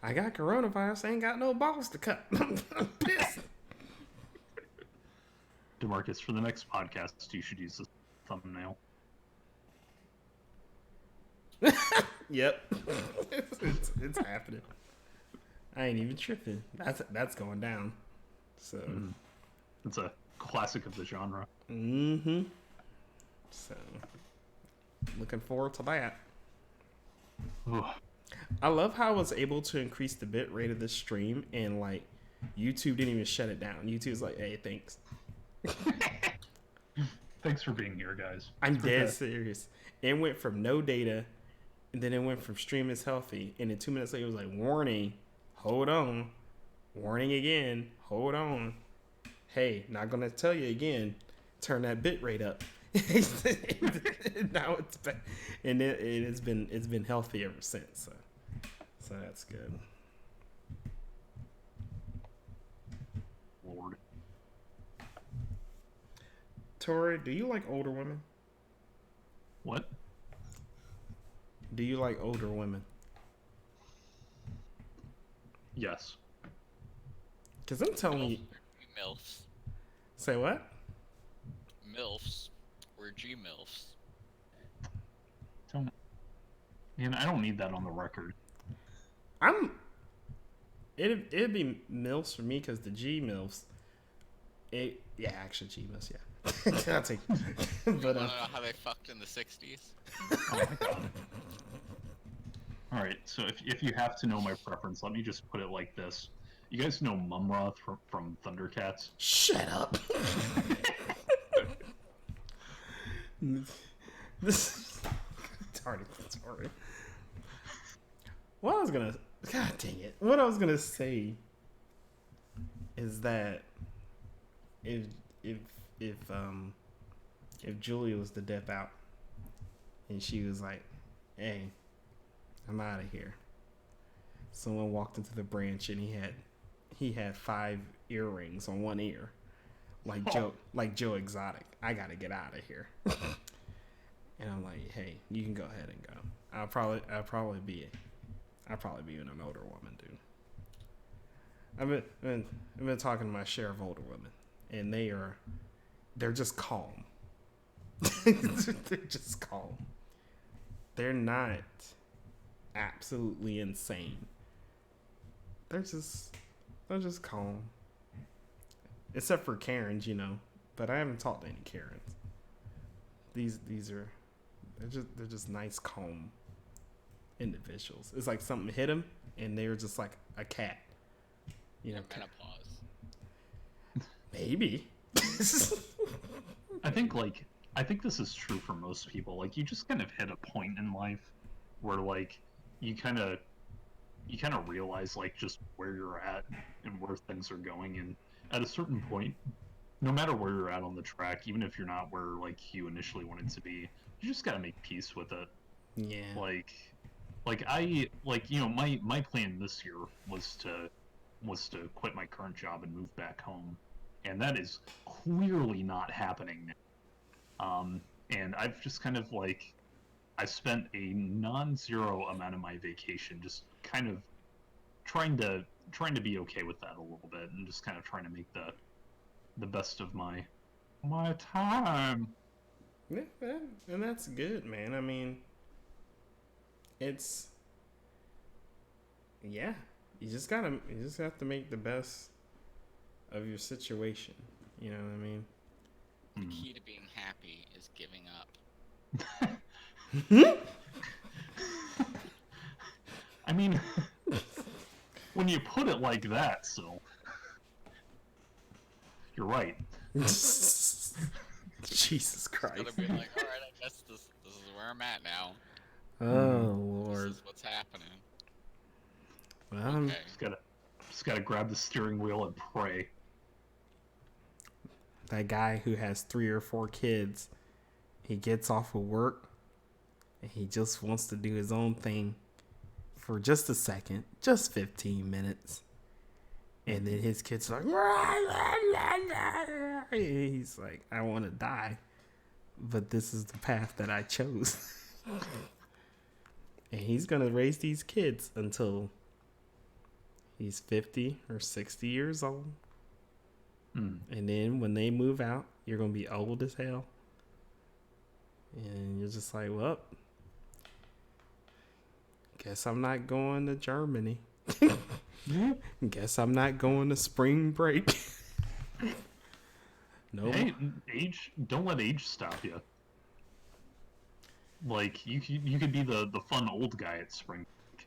[SPEAKER 1] I got coronavirus, I ain't got no balls to cut. I'm pissed.
[SPEAKER 2] DeMarcus, for the next podcast, you should use this thumbnail.
[SPEAKER 1] Yep. It's happening. I ain't even tripping. That's going down. So
[SPEAKER 2] It's a classic of the genre.
[SPEAKER 1] Mm-hmm. So looking forward to that.
[SPEAKER 2] Ugh.
[SPEAKER 1] I love how I was able to increase the bit rate of the stream and like YouTube didn't even shut it down. YouTube's like, hey, thanks.
[SPEAKER 2] Thanks for being here, guys.
[SPEAKER 1] I'm dead serious. It went from no data, and then it went from stream is healthy, and then 2 minutes later it was like, warning, hold on, warning again, hold on. Hey, not gonna tell you again. Turn that bit rate up. Now it's back, and it's been healthy ever since. So that's good.
[SPEAKER 2] Lord.
[SPEAKER 1] Tori, do you like older women?
[SPEAKER 2] What?
[SPEAKER 1] Do you like older women?
[SPEAKER 2] Yes.
[SPEAKER 1] Because I'm telling you.
[SPEAKER 3] MILFs.
[SPEAKER 1] Say what?
[SPEAKER 3] MILFs. Or G-MILFs.
[SPEAKER 2] Man, I don't need that on the record.
[SPEAKER 1] It'd be MILFs for me because the G MILFs. Actually G MILFs, yeah. I'll take.
[SPEAKER 3] You wanna know how they fucked in the 60s?
[SPEAKER 2] Oh my god. Alright, so if you have to know my preference, let me just put it like this. You guys know Mumra from Thundercats?
[SPEAKER 1] Shut up. This. Darn it, sorry. What I was gonna. God dang it. What I was gonna say is that if Julia was to dip out and she was like, hey, I'm out of here. Someone walked into the branch and he had 5 earrings on one ear. Like Joe Exotic. I gotta get out of here. And I'm like, hey, you can go ahead and go. I'll probably be an older woman, dude. I've been talking to my share of older women, and they're just calm. They're just calm. They're not absolutely insane. They're just calm. Except for Karens, but I haven't talked to any Karens. These are they're just nice, calm individuals. It's like something hit them, and they were just like a cat.
[SPEAKER 3] Menopause.
[SPEAKER 1] Maybe.
[SPEAKER 2] I think this is true for most people. Like, you just kind of hit a point in life where, like, you kind of you kind of realize like just where you're at and where things are going, and at a certain point, no matter where you're at on the track, even if you're not where like you initially wanted to be, you just gotta make peace with it.
[SPEAKER 1] Yeah.
[SPEAKER 2] Like, my plan this year was to quit my current job and move back home, and that is clearly not happening now. And I've just kind of like I spent a non-zero amount of my vacation just kind of trying to be okay with that a little bit, and just kind of trying to make the best of my time.
[SPEAKER 1] Yeah, and that's good, man. I mean, it's yeah. You just have to make the best of your situation. You know what I mean?
[SPEAKER 3] The
[SPEAKER 2] Hmm.
[SPEAKER 3] key to being happy is giving up.
[SPEAKER 2] I mean, when you put it like that, so you're right.
[SPEAKER 1] Jesus
[SPEAKER 3] Gotta
[SPEAKER 1] Christ.
[SPEAKER 3] be like, all right, I guess this is where I'm at now.
[SPEAKER 1] Oh
[SPEAKER 3] This
[SPEAKER 1] Lord.
[SPEAKER 3] is what's happening.
[SPEAKER 1] Well,
[SPEAKER 3] Okay.
[SPEAKER 2] Just gotta grab the steering wheel and pray.
[SPEAKER 1] that guy who has 3 or 4 kids, he gets off of work and he just wants to do his own thing for just a second, just 15 minutes. And then his kids are like, he's like, I want to die, but this is the path that I chose. And he's going to raise these kids until he's 50 or 60 years old. And then when they move out, you're going to be old as hell. And you're just like, well, guess I'm not going to Germany. Guess I'm not going to spring break. No.
[SPEAKER 2] Hey, don't let age stop you. Like you could be the fun old guy at spring break,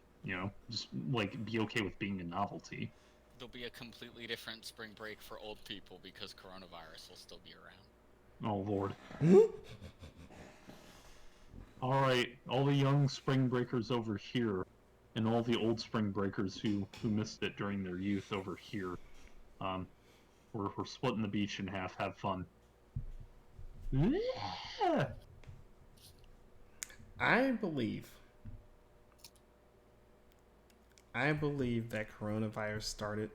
[SPEAKER 2] just like be okay with being a novelty.
[SPEAKER 3] There'll be a completely different spring break for old people because coronavirus will still be around.
[SPEAKER 2] Oh Lord. All right, all the young spring breakers over here, and all the old spring breakers who missed it during their youth over here. We're splitting the beach in half. Have fun. Yeah.
[SPEAKER 1] I believe that coronavirus started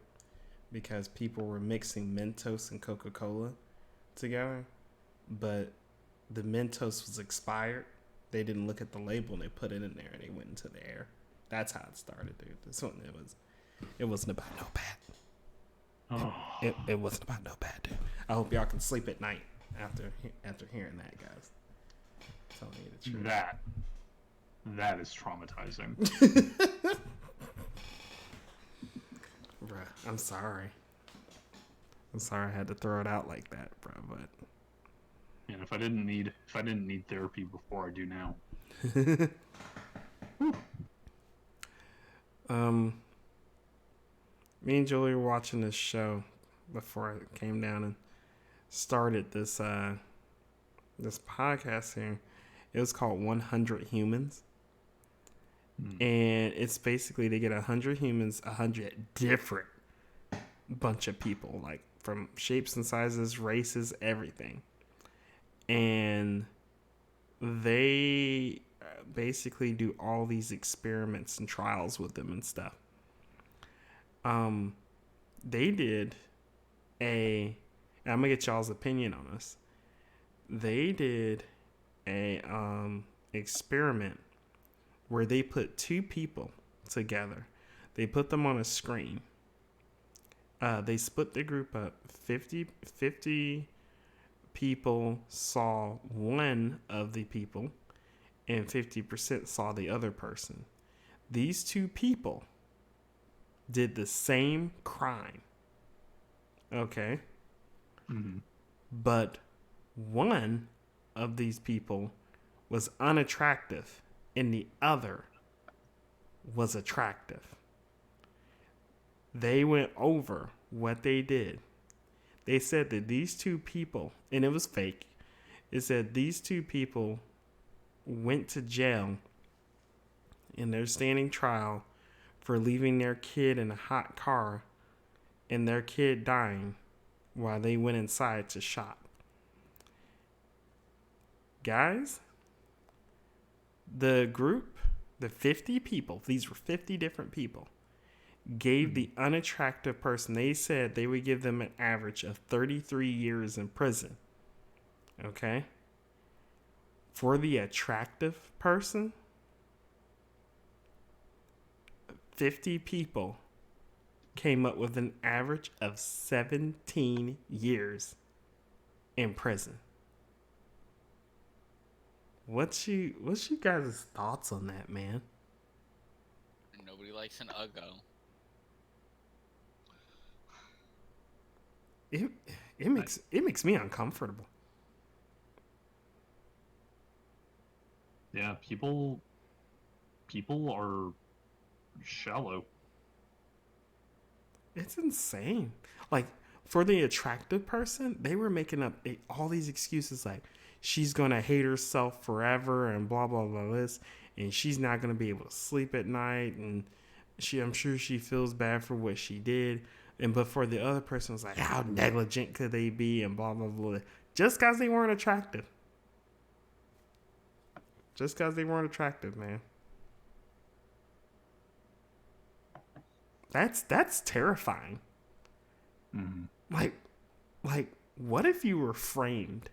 [SPEAKER 1] because people were mixing Mentos and Coca-Cola together, but the Mentos was expired. They didn't look at the label and they put it in there and it went into the air. That's how it started, dude. This one, it wasn't about no bad.
[SPEAKER 2] Oh.
[SPEAKER 1] It wasn't about no bad, dude. I hope y'all can sleep at night after hearing that, guys. I'm telling you the truth.
[SPEAKER 2] That is traumatizing.
[SPEAKER 1] Bruh, I'm sorry. I had to throw it out like that, bro. But
[SPEAKER 2] And if I didn't need therapy before, I do now.
[SPEAKER 1] me and Julie were watching this show before I came down and started this this podcast here. It was called 100 Humans. And it's basically they get 100 humans, 100 different bunch of people, like from shapes and sizes, races, everything. And they basically do all these experiments and trials with them and stuff. They did and I'm gonna get y'all's opinion on this. They did a experiment where they put 2 people together. They put them on a screen. They split the group up. 50 people saw one of the people, and 50% saw the other person. These 2 people did the same crime. Okay?
[SPEAKER 2] Mm-hmm.
[SPEAKER 1] But one of these people was unattractive and the other was attractive. They went over what they did. They said that these 2 people, and it was fake, it said these 2 people went to jail in their standing trial for leaving their kid in a hot car and their kid dying while they went inside to shop. Guys, the group, the 50 people, these were 50 different people, gave the unattractive person, they said they would give them an average of 33 years in prison. Okay? For the attractive person, 50 people came up with an average of 17 years in prison. What's you guys' thoughts on that, man?
[SPEAKER 3] Nobody likes an Uggo.
[SPEAKER 1] It makes me uncomfortable.
[SPEAKER 2] Yeah, people are shallow.
[SPEAKER 1] It's insane. Like, for the attractive person, they were making up all these excuses like she's gonna hate herself forever and blah blah blah this, and she's not gonna be able to sleep at night, and I'm sure she feels bad for what she did. And but for the other person, was like, how negligent could they be, and blah blah blah, just because they weren't attractive. Just because they weren't attractive, man. That's terrifying.
[SPEAKER 2] Mm-hmm.
[SPEAKER 1] Like, what if you were framed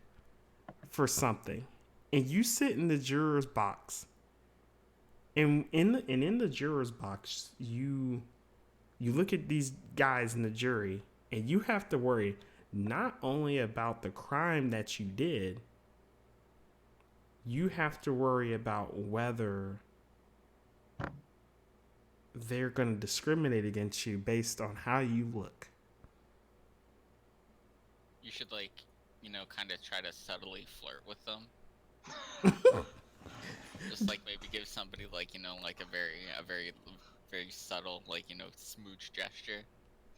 [SPEAKER 1] for something, and you sit in the juror's box, and in the juror's box, you look at these guys in the jury, and you have to worry not only about the crime that you did, you have to worry about whether they're going to discriminate against you based on how you look.
[SPEAKER 3] You should, like, kind of try to subtly flirt with them. Just, like, maybe give somebody, like, like a very subtle, like, smooch gesture,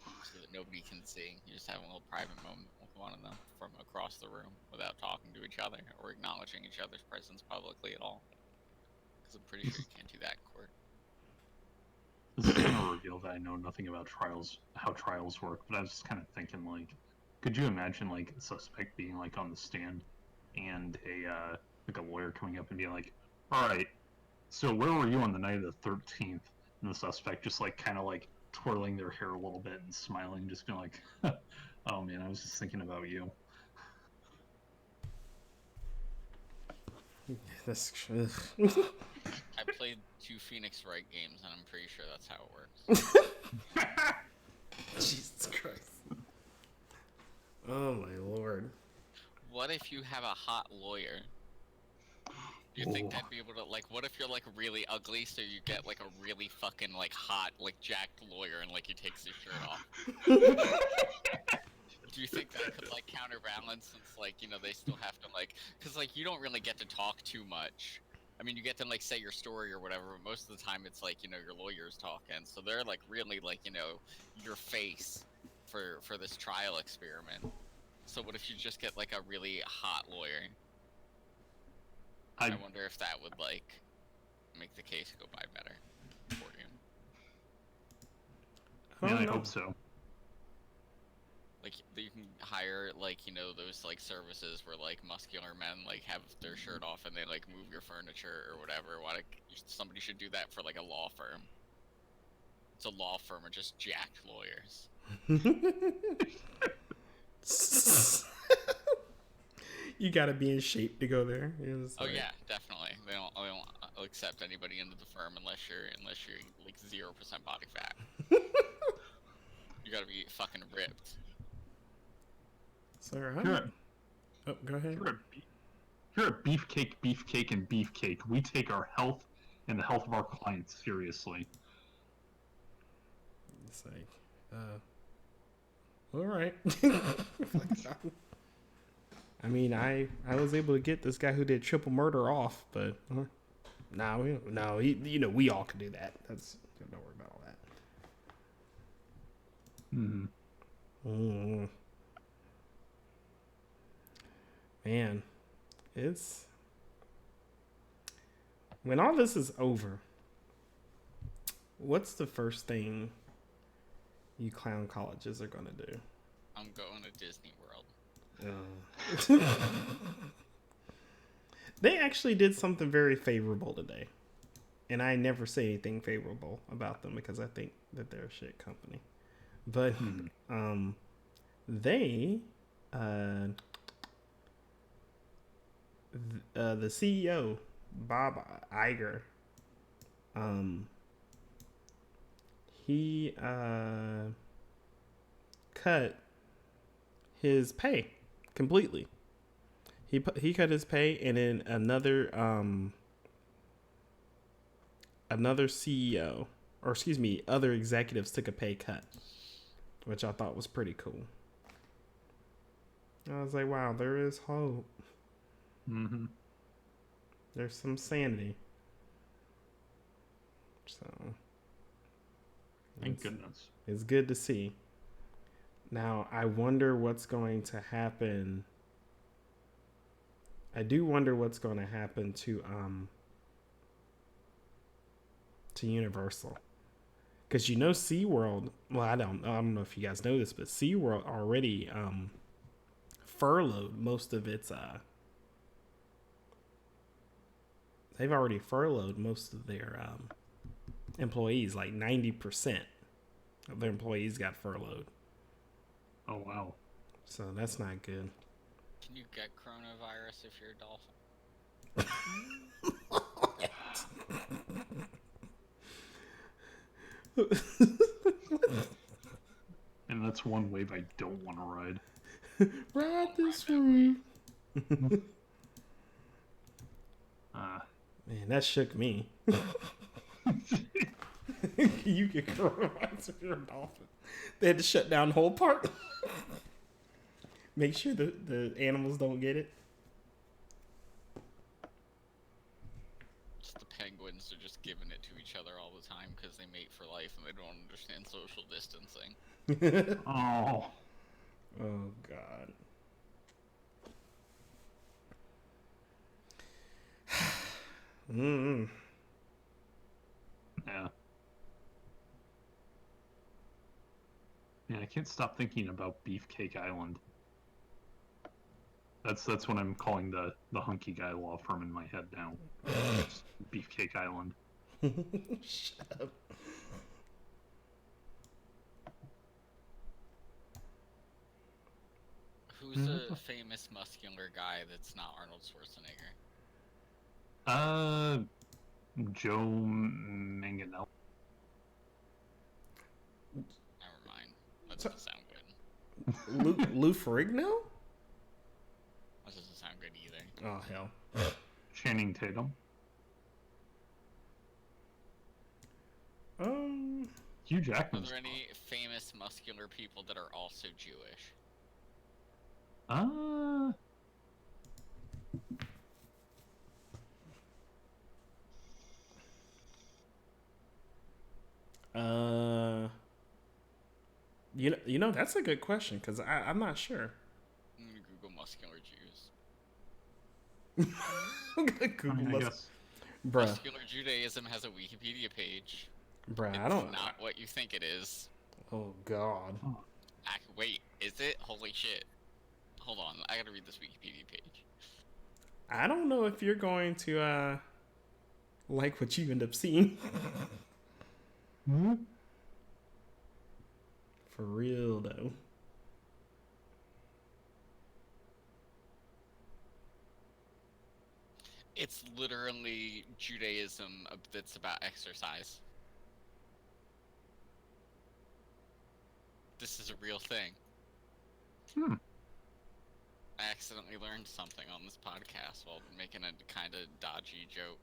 [SPEAKER 3] so that nobody can see. You just have a little private moment with one of them from across the room without talking to each other or acknowledging each other's presence publicly at all. Because I'm pretty sure you can't do that in court.
[SPEAKER 2] This is going to reveal that I know nothing about how trials work, but I was just kind of thinking, like, could you imagine, like, a suspect being, like, on the stand and a lawyer coming up and being like, all right, so where were you on the night of the 13th? And the suspect just, like, kind of, like, twirling their hair a little bit and smiling, just being like, oh, man, I was just thinking about you.
[SPEAKER 1] That's true.
[SPEAKER 3] I played 2 Phoenix Wright games, and I'm pretty sure that's how it works.
[SPEAKER 1] Jesus Christ. Oh my lord.
[SPEAKER 3] What if you have a hot lawyer? Do you think that'd be able to, like, what if you're, like, really ugly, so you get, like, a really fucking, like, hot, like, jacked lawyer, and, like, he takes his shirt off? Do you think that could, like, counterbalance, since, like, they still have to, like, because, like, you don't really get to talk too much. I mean, you get to, like, say your story or whatever, but most of the time it's, like, your lawyer's talking, so they're, like, really, like, your face for this trial experiment. So what if you just get, like, a really hot lawyer? I wonder if that would, like, make the case go by better for you.
[SPEAKER 2] Yeah, I hope so.
[SPEAKER 3] Like, you can hire, like, those, like, services where, like, muscular men, like, have their shirt off and they, like, move your furniture or whatever. Somebody should do that for, like, a law firm. It's a law firm of just jacked lawyers.
[SPEAKER 1] You gotta be in shape to go there.
[SPEAKER 3] Oh yeah, definitely. They don't accept anybody into the firm unless you're like 0% body fat. You gotta be fucking ripped.
[SPEAKER 1] So go ahead.
[SPEAKER 2] You're a beefcake, and beefcake. We take our health and the health of our clients seriously.
[SPEAKER 1] It's like, all right. I mean, I was able to get this guy who did triple murder off, but we all can do that. That's, don't worry about all that. Mm. Man, it's when all this is over, What's the first thing you clown colleges are gonna do?
[SPEAKER 3] I'm going to Disney World.
[SPEAKER 1] They actually did something very favorable today. And I never say anything favorable about them because I think that they're a shit company. But they, uh, the CEO, Bob Iger, he cut his pay completely. He cut his pay, and then another CEO, or excuse me, other executives took a pay cut, which I thought was pretty cool. I was like, wow, there is hope.
[SPEAKER 2] Mm-hmm.
[SPEAKER 1] There's some sanity. So,
[SPEAKER 2] Thank goodness.
[SPEAKER 1] It's good to see. Now, I wonder what's going to happen. I do wonder what's going to happen to Universal. Because you know SeaWorld, well, I don't know if you guys know this, but SeaWorld already furloughed most of its they've already furloughed most of their employees. Like 90% of their employees got furloughed.
[SPEAKER 2] Oh wow.
[SPEAKER 1] So that's not good.
[SPEAKER 3] Can you get coronavirus if you're a dolphin?
[SPEAKER 2] And that's one wave I don't want to ride.
[SPEAKER 1] Ride this wave. Man, that shook me. You get coronavirus if you're a dolphin. They had to shut down the whole park. Make sure the animals don't get it.
[SPEAKER 3] Just the penguins are just giving it to each other all the time because they mate for life and they don't understand social distancing.
[SPEAKER 2] Oh.
[SPEAKER 1] Oh, God.
[SPEAKER 2] Yeah. Man, I can't stop thinking about Beefcake Island. That's what I'm calling the hunky guy law firm in my head now. Beefcake Island.
[SPEAKER 1] Shut up.
[SPEAKER 3] Who's a famous muscular guy that's not Arnold Schwarzenegger?
[SPEAKER 2] Joe Manganiello.
[SPEAKER 3] Never mind. That doesn't sound good.
[SPEAKER 1] Lou Ferrigno?
[SPEAKER 3] That doesn't sound good either.
[SPEAKER 1] Oh, hell.
[SPEAKER 2] Channing Tatum. Hugh
[SPEAKER 3] Are
[SPEAKER 2] Jackman.
[SPEAKER 3] there any famous muscular people that are also Jewish?
[SPEAKER 1] You know that's a good question because I'm not sure.
[SPEAKER 3] I'm gonna Google muscular Jews.
[SPEAKER 1] I'm gonna Google Bruh.
[SPEAKER 3] Muscular Judaism has a Wikipedia page.
[SPEAKER 1] Bruh,
[SPEAKER 3] It's
[SPEAKER 1] I don't.
[SPEAKER 3] not what you think it is.
[SPEAKER 1] Oh God.
[SPEAKER 3] Wait, is it? Holy shit! Hold on, I gotta read this Wikipedia page.
[SPEAKER 1] I don't know if you're going to like what you end up seeing. For real though.
[SPEAKER 3] It's literally Judaism that's about exercise. This is a real thing. I accidentally learned something on this podcast while making a kind of dodgy joke.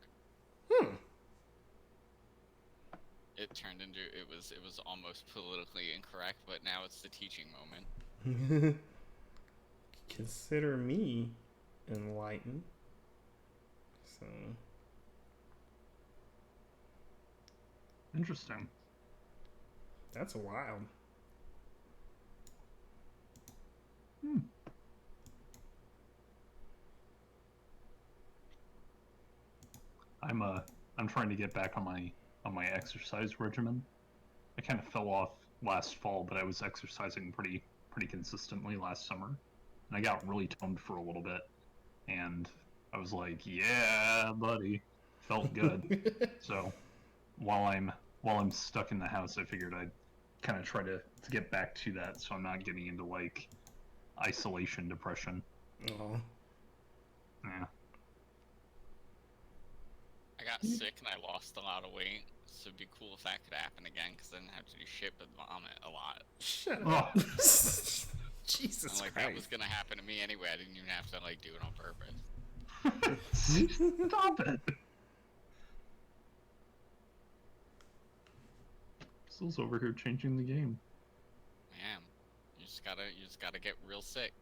[SPEAKER 3] It turned into it was almost politically incorrect, but now it's the teaching moment.
[SPEAKER 1] Consider me enlightened. So
[SPEAKER 2] Interesting.
[SPEAKER 1] that's wild.
[SPEAKER 2] I'm trying to get back on my on my exercise regimen. I kind of fell off last fall, but I was exercising pretty consistently last summer, and I got really toned for a little bit, and I was like, "Yeah, buddy," felt good. So while I'm stuck in the house, I figured I'd kind of try to get back to that, so I'm not getting into like isolation depression.
[SPEAKER 1] Oh.
[SPEAKER 2] Yeah.
[SPEAKER 3] I got sick and I lost a lot of weight, so it'd be cool if that could happen again, because I didn't have to do shit but vomit a lot.
[SPEAKER 1] Shut
[SPEAKER 2] Oh.
[SPEAKER 1] up. Jesus
[SPEAKER 3] And like
[SPEAKER 1] Christ.
[SPEAKER 3] that was gonna happen to me anyway. I didn't even have to like do it on purpose.
[SPEAKER 2] Stop it. Still's over here changing the game.
[SPEAKER 3] Man, you just gotta get real sick.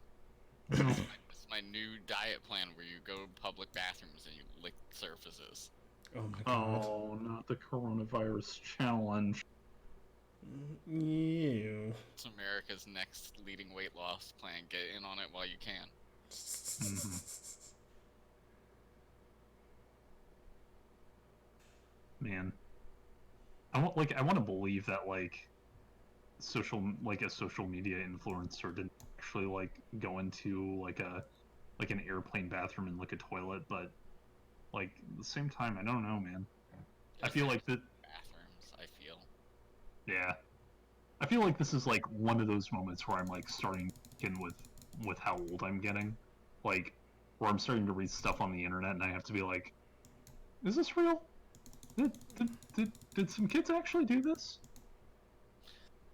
[SPEAKER 2] No.
[SPEAKER 3] This is my new diet plan where you go to public bathrooms and you lick surfaces.
[SPEAKER 1] Oh my god.
[SPEAKER 2] Oh, not the coronavirus challenge.
[SPEAKER 1] Ew.
[SPEAKER 3] It's America's next leading weight loss plan. Get in on it while you can.
[SPEAKER 2] Man, I want to believe that like a social media influencer didn't actually like go into like an airplane bathroom and lick a toilet, but like at the same time, I don't know, man. I feel like that.
[SPEAKER 3] Bathrooms, I feel.
[SPEAKER 2] Yeah, I feel like this is like one of those moments where I'm like starting in with how old I'm getting, like where I'm starting to read stuff on the internet and I have to be like, is this real? Did some kids actually do this?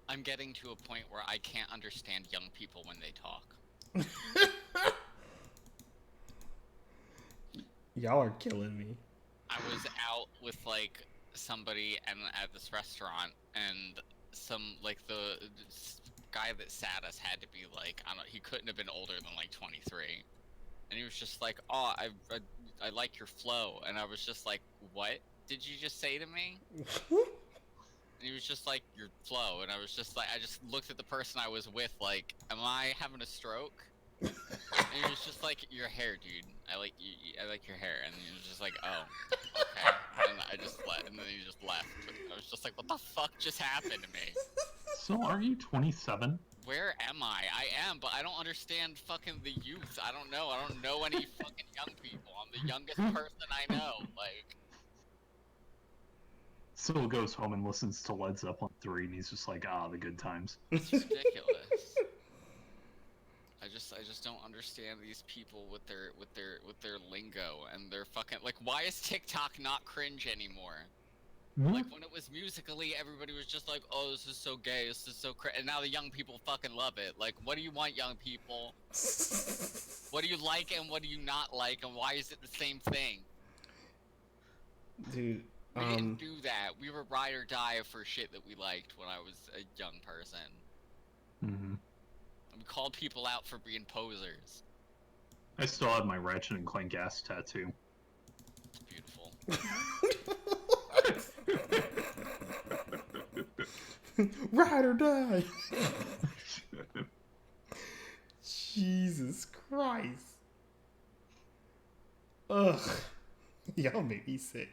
[SPEAKER 3] I'm getting to a point where I can't understand young people when they talk.
[SPEAKER 1] Y'all are killing me.
[SPEAKER 3] I was out with like somebody and at this restaurant, and some like the guy that sat us had to be like, I don't know, he couldn't have been older than like 23, and he was just like, "Oh, I like your flow," and I was just like, "What did you just say to me?" And he was just like, "Your flow," and I was just like, I just looked at the person I was with like, "Am I having a stroke?" And he was just like, "Your hair, dude. I like your hair." And he was just like, "Oh, okay." And I just left, and then he just left. I was just like, "What the fuck just happened to me?
[SPEAKER 2] So are you 27?
[SPEAKER 3] Where am I? I am, but I don't understand fucking the youth. I don't know. I don't know any fucking young people. I'm the youngest person I know. Like,
[SPEAKER 2] Syl goes home and listens to Led Zeppelin 3, and he's just like, ah, the good times.
[SPEAKER 3] it's ridiculous." I just don't understand these people with their lingo and their fucking like. Why is TikTok not cringe anymore? Like when it was Musically, everybody was just like, "Oh, this is so gay, this is so and now the young people fucking love it. Like, what do you want, young people? What do you like and what do you not like, and why is it the same thing?"
[SPEAKER 1] Dude,
[SPEAKER 3] We didn't do that. We were ride or die for shit that we liked when I was a young person.
[SPEAKER 2] Mm-hmm.
[SPEAKER 3] We called people out for being posers.
[SPEAKER 2] I still have my Ratchet and Clank ass tattoo.
[SPEAKER 3] It's beautiful.
[SPEAKER 1] Ride or die. Jesus Christ. Ugh. Y'all make me sick.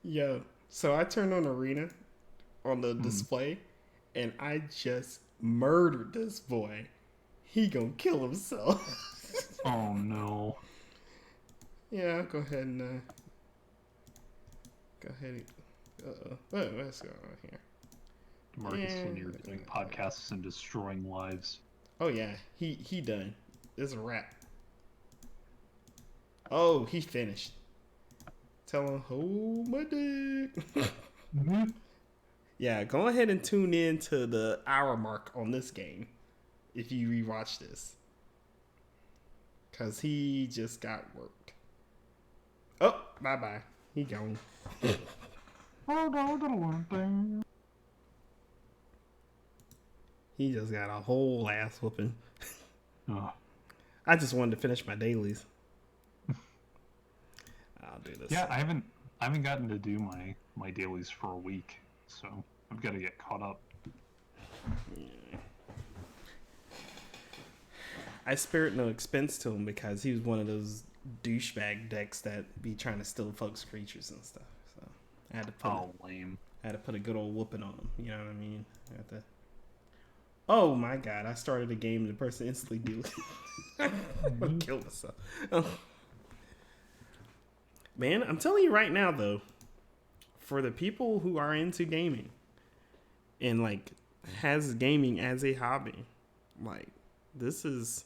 [SPEAKER 1] Yo, so I turned on Arena on the display, and I just murdered this boy. He gonna kill himself.
[SPEAKER 2] Oh no.
[SPEAKER 1] Yeah, I'll go ahead and let's go on here.
[SPEAKER 2] Marcus
[SPEAKER 1] Yeah.
[SPEAKER 2] Lanier doing podcasts and destroying lives.
[SPEAKER 1] Oh yeah, he done. This is a wrap. Oh, he finished. Tell him, hold my dick. Yeah, go ahead and tune in to the hour mark on this game if you rewatch this. Because he just got worked. Oh, bye-bye. He gone. He just got a whole ass whooping.
[SPEAKER 2] Oh.
[SPEAKER 1] I just wanted to finish my dailies. I'll do this.
[SPEAKER 2] Yeah, I haven't gotten to do my dailies for a week, so I've got to get caught up.
[SPEAKER 1] Yeah. I spared no expense to him because he was one of those douchebag decks that be trying to steal folks' creatures and stuff. So I had to
[SPEAKER 2] lame.
[SPEAKER 1] I had to put a good old whooping on him. You know what I mean? I had to. Oh my god! I started a game and the person instantly deleted. I'm gonna kill myself. Man, I'm telling you right now though, for the people who are into gaming and like has gaming as a hobby, like this is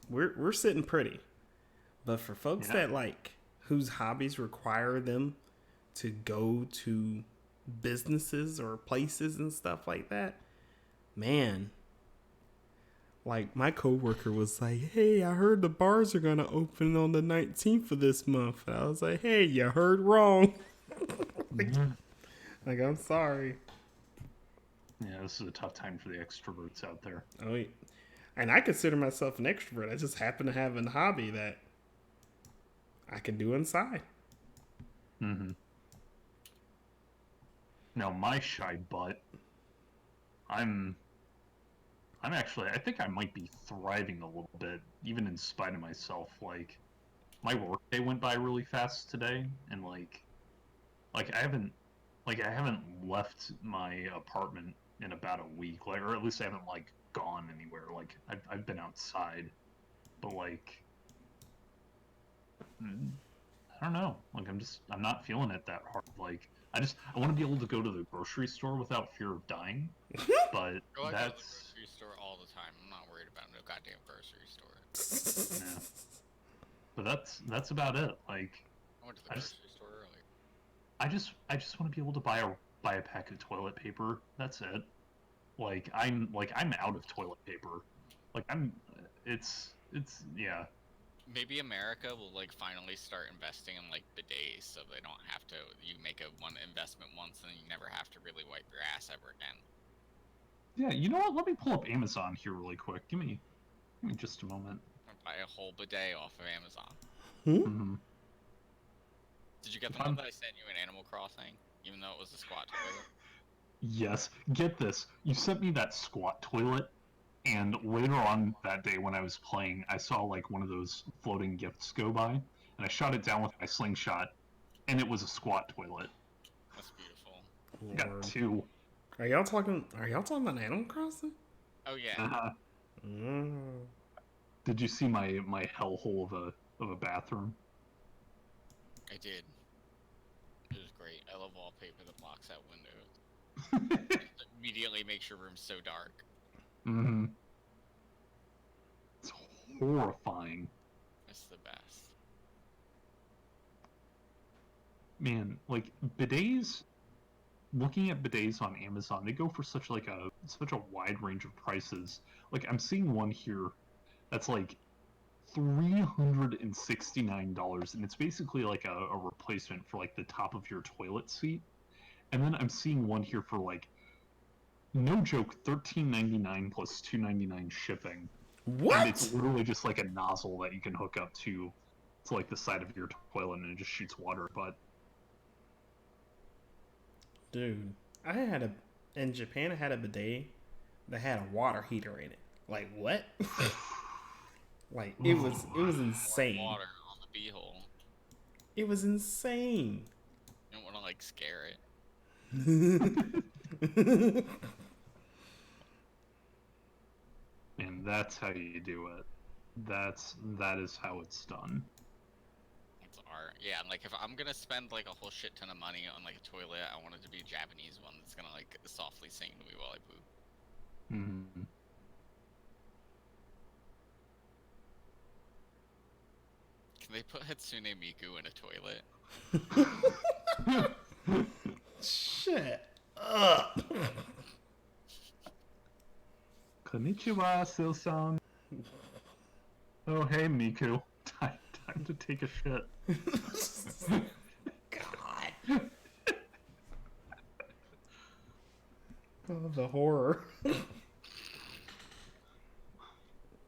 [SPEAKER 1] we're sitting pretty. But for folks that like whose hobbies require them to go to businesses or places and stuff like that, man. Like my coworker was like, "Hey, I heard the bars are gonna open on the 19th of this month." And I was like, "Hey, you heard wrong." like, I'm sorry.
[SPEAKER 2] Yeah, this is a tough time for the extroverts out there.
[SPEAKER 1] Oh, and I consider myself an extrovert. I just happen to have a hobby that I can do inside.
[SPEAKER 2] Mm-hmm. Now, my shy butt, I'm actually, I think I might be thriving a little bit, even in spite of myself. Like, my workday went by really fast today, and like I haven't left my apartment in about a week, like, or at least I haven't like gone anywhere. Like, I've been outside, but like, I don't know. Like, I'm not feeling it that hard. Like, I want to be able to go to the grocery store without fear of dying. But
[SPEAKER 3] Go to the
[SPEAKER 2] that's
[SPEAKER 3] grocery store all the time. I'm not worried about no goddamn grocery store.
[SPEAKER 2] yeah. But that's about it. Like,
[SPEAKER 3] I went to the grocery store earlier.
[SPEAKER 2] I just want to be able to buy a pack of toilet paper. That's it. Like, I'm out of toilet paper. Like, it's yeah.
[SPEAKER 3] Maybe America will like finally start investing in like bidets, so they don't have to. You make a one investment once, and you never have to really wipe your ass ever again.
[SPEAKER 2] Yeah, you know what? Let me pull up Amazon here really quick. Give me just a moment.
[SPEAKER 3] Buy a whole bidet off of Amazon.
[SPEAKER 2] Mm-hmm.
[SPEAKER 3] Did you get the one that I sent you in Animal Crossing, even though it was a squat toilet?
[SPEAKER 2] Yes. Get this. You sent me that squat toilet, and later on that day when I was playing, I saw like one of those floating gifts go by, and I shot it down with my slingshot, and it was a squat toilet.
[SPEAKER 3] That's beautiful.
[SPEAKER 2] I got two.
[SPEAKER 1] Are y'all talking about Animal Crossing?
[SPEAKER 3] Oh yeah.
[SPEAKER 2] Uh-huh. Did you see my hellhole of a bathroom?
[SPEAKER 3] I did. It was great. I love wallpaper that blocks out windows. Immediately makes your room so dark.
[SPEAKER 2] Mm-hmm. It's horrifying.
[SPEAKER 3] It's the best.
[SPEAKER 2] Man, like bidets. Looking at bidets on Amazon, they go for such a wide range of prices. Like, I'm seeing one here that's like $369, and it's basically like a replacement for like the top of your toilet seat. And then I'm seeing one here for like, no joke, $13.99 plus $2.99 shipping.
[SPEAKER 1] What?
[SPEAKER 2] And it's literally just like a nozzle that you can hook up to like the side of your toilet, and it just shoots water. But
[SPEAKER 1] dude, in Japan. I had a bidet that had a water heater in it. Like what? Like it was insane.
[SPEAKER 3] Water on the beehole.
[SPEAKER 1] It was insane.
[SPEAKER 3] You don't want to like scare it.
[SPEAKER 2] And that's how you do it. That is how it's done.
[SPEAKER 3] It's art. Yeah, like if I'm gonna spend like a whole shit ton of money on like a toilet, I want it to be a Japanese one that's gonna like softly sing to me while I poop.
[SPEAKER 2] Mm-hmm.
[SPEAKER 3] Can they put Hatsune Miku in a toilet?
[SPEAKER 1] Shut up.
[SPEAKER 2] Konnichiwa, Sil-san. Oh, hey, Miku. Time to take a shit.
[SPEAKER 1] God. Oh, the horror.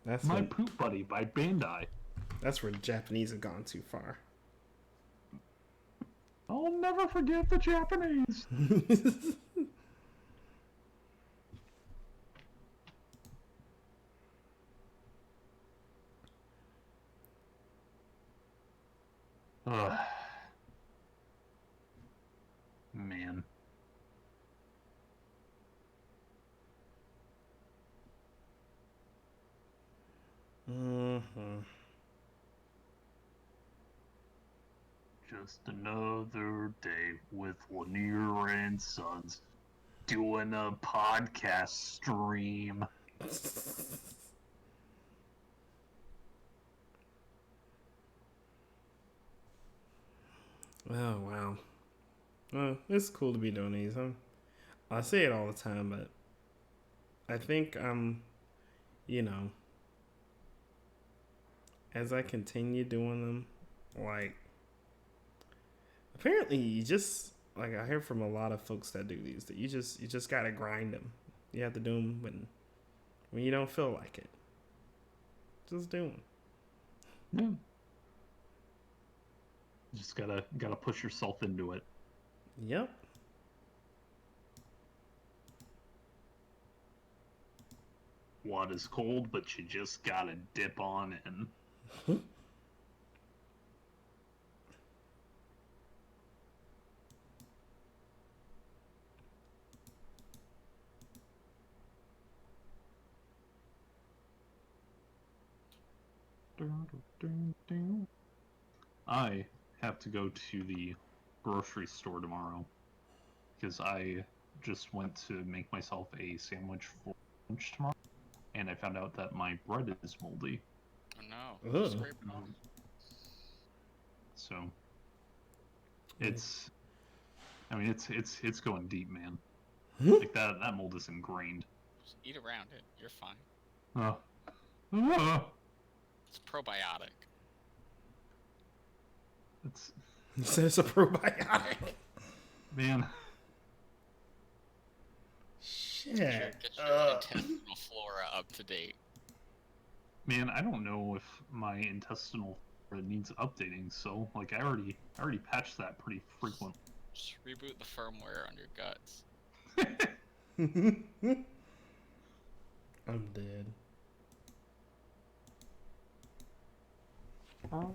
[SPEAKER 1] That's
[SPEAKER 2] My Poop Buddy by Bandai.
[SPEAKER 1] That's where the Japanese have gone too far.
[SPEAKER 2] I'll never forget the Japanese. Ugh. Man.
[SPEAKER 1] Mm-hmm.
[SPEAKER 2] Just another day with Lanier and Sons doing a podcast stream.
[SPEAKER 1] Oh wow. Well, it's cool to be doing these. I say it all the time, but I think you know, as I continue doing them, like apparently you just like I hear from a lot of folks that do these that you just gotta grind them. You have to do them when you don't feel like it. Just do them.
[SPEAKER 2] Yeah. Just gotta push yourself into it.
[SPEAKER 1] Yep.
[SPEAKER 2] Water's cold, but you just gotta dip on in. I have to go to the grocery store tomorrow because I just went to make myself a sandwich for lunch tomorrow, and I found out that my bread is moldy.
[SPEAKER 3] Oh no.
[SPEAKER 1] Ugh.
[SPEAKER 3] Scrape it off.
[SPEAKER 2] So it's, I mean, it's going deep, man. Like that mold is ingrained.
[SPEAKER 3] Just eat around it. You're fine.
[SPEAKER 2] Uh, uh,
[SPEAKER 3] It's probiotic.
[SPEAKER 2] it's
[SPEAKER 1] It's a probiotic.
[SPEAKER 2] man.
[SPEAKER 1] Shit.
[SPEAKER 3] Get your intestinal flora up to date.
[SPEAKER 2] Man, I don't know if my intestinal flora needs updating. So, like, I already patched that pretty frequently.
[SPEAKER 3] Just reboot the firmware on your guts.
[SPEAKER 1] I'm dead. Oh.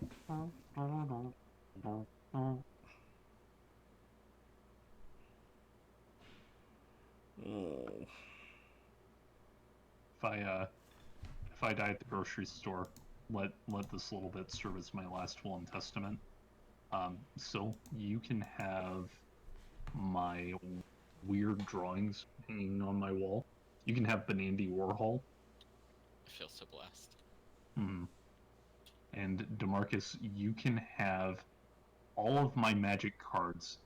[SPEAKER 2] If I die at the grocery store, let this little bit serve as my last will and testament. So you can have my weird drawings hanging on my wall. You can have Benandy Warhol.
[SPEAKER 3] I feel so blessed.
[SPEAKER 2] And DeMarcus, you can have all of my magic cards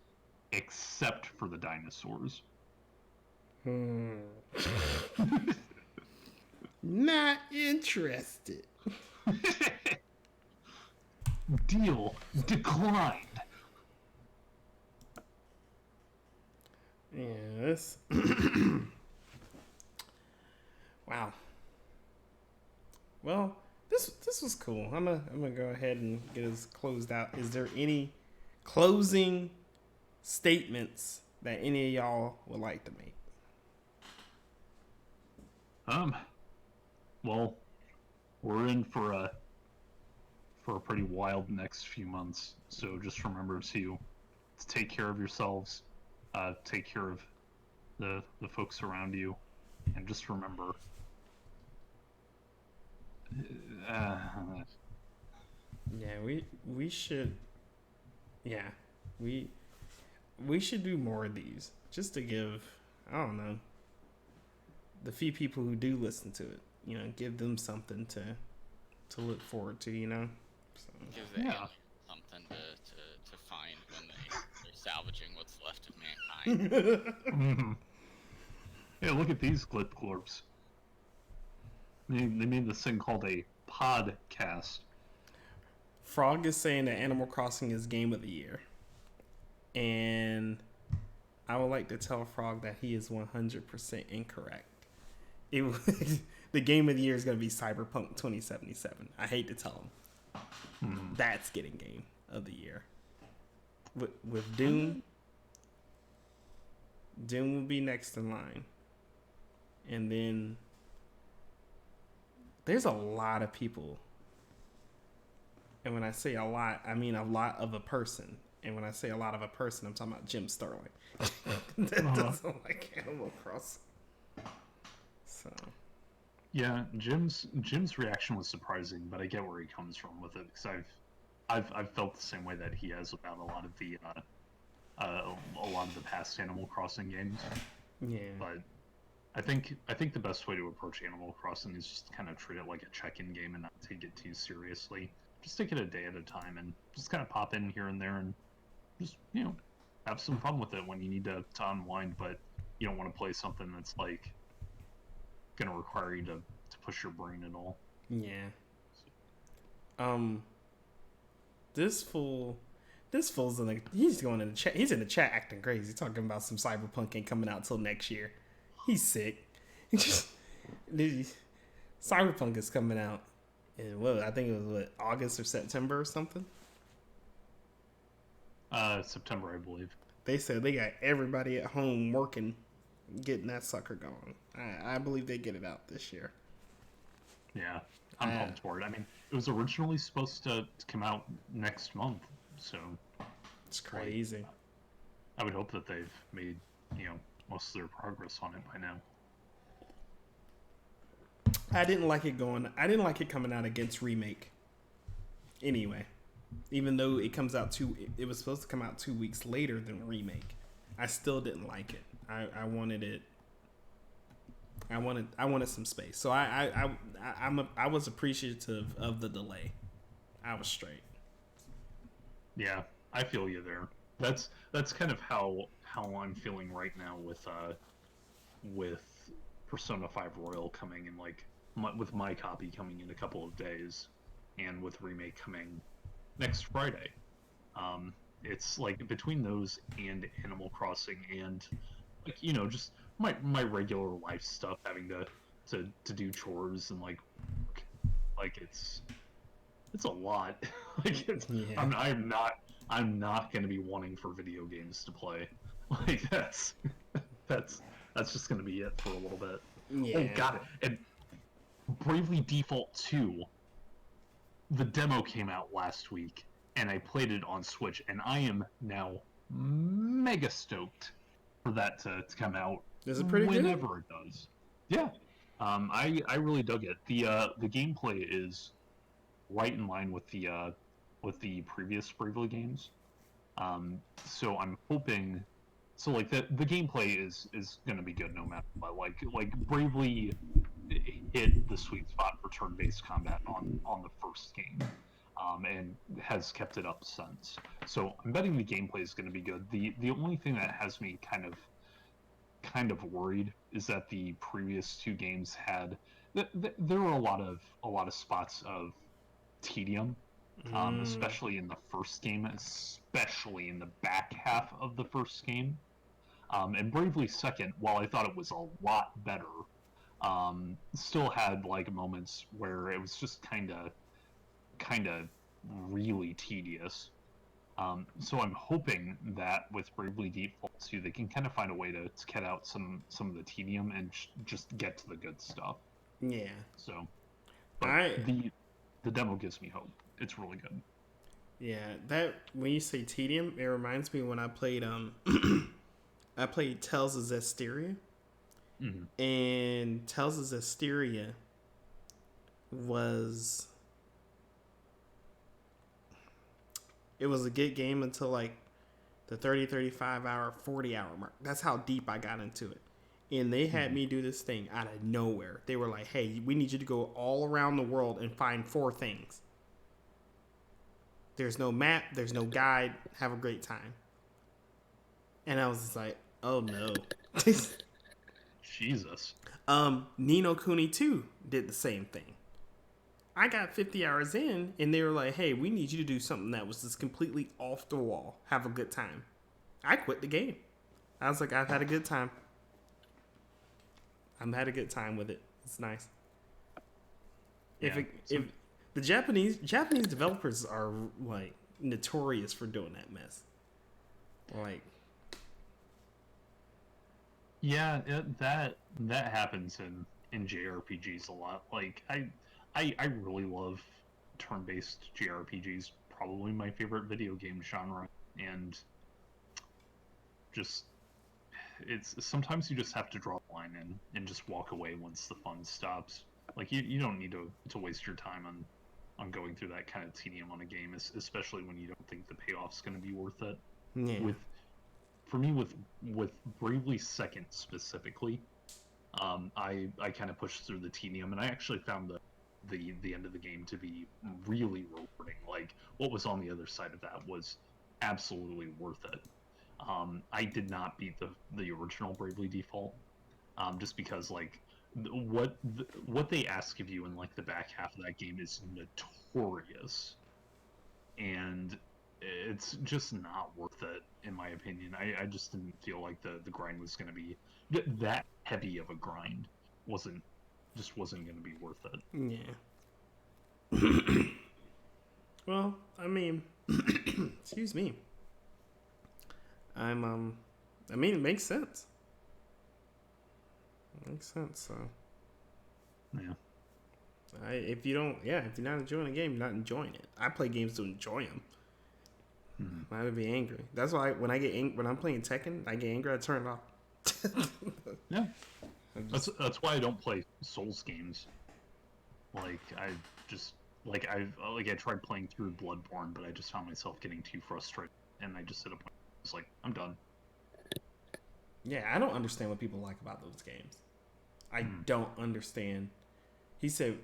[SPEAKER 2] except for the dinosaurs.
[SPEAKER 1] Not interested.
[SPEAKER 2] Deal declined.
[SPEAKER 1] Yes. Wow. Well, this was cool. I'm gonna go ahead and get us closed out. Is there any closing statements that any of y'all would like to make?
[SPEAKER 2] Well, we're in for a pretty wild next few months. So just remember to take care of yourselves, take care of the folks around you, and just remember.
[SPEAKER 1] Yeah, we should. Yeah, we should do more of these just to give, I don't know, the few people who do listen to it, give them something to look forward to, So.
[SPEAKER 3] Gives the aliens something to find when they're salvaging what's left of mankind.
[SPEAKER 2] Yeah, look at these glip glorps. They made this thing called a podcast.
[SPEAKER 1] Frog is saying that Animal Crossing is game of the year. And I would like to tell Frog that he is 100% incorrect. The game of the year is going to be Cyberpunk 2077. I hate to tell him. That's getting game of the year. With Doom, Doom will be next in line. And then there's a lot of people And when I say a lot, I mean a lot of a person. And when I say a lot of a person, I'm talking about Jim Sterling. That doesn't like Animal Crossing. So
[SPEAKER 2] Yeah, Jim's reaction was surprising, but I get where he comes from with it because I've felt the same way that he has about a lot of the past Animal Crossing games.
[SPEAKER 1] yeah,
[SPEAKER 2] But I think the best way to approach Animal Crossing is just kind of treat it like a check-in game and not take it too seriously. Just take it a day at a time and just kind of pop in here and there and just have some fun with it when you need to unwind, but you don't want to play something that's like gonna require you to push your brain at all.
[SPEAKER 1] yeah. Um, this fool, this fool's in the he's going in the chat. He's in the chat acting crazy, talking about some Cyberpunk ain't coming out till next year. He's sick. He just Cyberpunk is coming out in I think it was August or September or something.
[SPEAKER 2] September, I believe.
[SPEAKER 1] They said they got everybody at home working, getting that sucker going. I believe they get it out this year.
[SPEAKER 2] Yeah, I'm pumped for it. I mean, it was originally supposed to come out next month, so
[SPEAKER 1] It's crazy.
[SPEAKER 2] I would hope that they've made most of their progress on it by now.
[SPEAKER 1] I didn't like it going. I didn't like it coming out against remake. Anyway, even though it was supposed to come out 2 weeks later than remake. I still didn't like it. I wanted it. I wanted some space. So I was appreciative of the delay. I was straight.
[SPEAKER 2] Yeah, I feel you there. That's kind of how I'm feeling right now with Persona 5 Royal coming in with my copy coming in a couple of days, and with remake coming next Friday. It's like between those and Animal Crossing and just my regular life stuff, having to do chores and it's a lot.
[SPEAKER 1] Yeah.
[SPEAKER 2] I'm not going to be wanting for video games to play. Like that's just going to be it for a little bit.
[SPEAKER 1] Yeah.
[SPEAKER 2] Oh, got it. And Bravely Default 2, the demo came out last week, and I played it on Switch, and I am now mega stoked for that to come out.
[SPEAKER 1] Is it pretty good?
[SPEAKER 2] Whenever it does. Yeah. I really dug it. The gameplay is right in line with the previous Bravely games. So I'm hoping. So the gameplay is going to be good no matter what. Like Bravely hit the sweet spot for turn-based combat on the first game, and has kept it up since. So I'm betting the gameplay is going to be good. The only thing that has me kind of worried is that the previous two games had there were a lot of spots of tedium, especially in the first game, especially in the back half of the first game. And Bravely Second, while I thought it was a lot better, still had moments where it was just kind of really tedious. So I'm hoping that with Bravely Default 2, they can kind of find a way to cut out some of the tedium and just get to the good stuff.
[SPEAKER 1] Yeah.
[SPEAKER 2] So, but the demo gives me hope. It's really good.
[SPEAKER 1] Yeah, that when you say tedium, it reminds me when I played I played Tales of Zestiria.
[SPEAKER 2] Mm-hmm.
[SPEAKER 1] And Tales of Zestiria was it was a good game until the 30, 35 hour, 40 hour mark. That's how deep I got into it. And they had me do this thing out of nowhere. They were like, hey, we need you to go all around the world and find 4 things. There's no map, there's no guide. Have a great time. And I was just like, oh no.
[SPEAKER 2] Jesus.
[SPEAKER 1] Ni no Kuni 2 did the same thing. I got 50 hours in, and they were like, hey, we need you to do something that was just completely off the wall. Have a good time. I quit the game. I was like, I've had a good time. I've had a good time with it. It's nice.
[SPEAKER 2] Yeah.
[SPEAKER 1] If the Japanese developers are notorious for doing that mess.
[SPEAKER 2] Yeah, that happens in JRPGs a lot. I really love turn-based JRPGs probably my favorite video game genre, and just it's sometimes you just have to draw the line in and just walk away once the fun stops. Like you don't need to waste your time on going through that kind of tedium on a game, especially when you don't think the payoff's going to be worth it.
[SPEAKER 1] Yeah.
[SPEAKER 2] For me with Bravely Second specifically, I kind of pushed through the tedium, and I actually found the end of the game to be really rewarding. Like what was on the other side of that was absolutely worth it. I did not beat the original Bravely Default, just because like what they ask of you in like the back half of that game is notorious, and it's just not worth it in my opinion. I just didn't feel like the grind was going to be that heavy of a grind. Wasn't going to be worth it.
[SPEAKER 1] Yeah. Well, I mean, excuse me. I mean, it makes sense. It makes sense. So,
[SPEAKER 2] Yeah.
[SPEAKER 1] if you're not enjoying a game, you're not enjoying it. I play games to enjoy them.
[SPEAKER 2] Mm-hmm.
[SPEAKER 1] I would be angry. That's why when I'm playing Tekken, I get angry. I turn it off.
[SPEAKER 2] Yeah. That's why I don't play Souls games. Like I just I tried playing through Bloodborne, but I just found myself getting too frustrated, and I just hit a point. It's like I'm done.
[SPEAKER 1] Yeah, I don't understand what people like about those games. I don't understand. He said,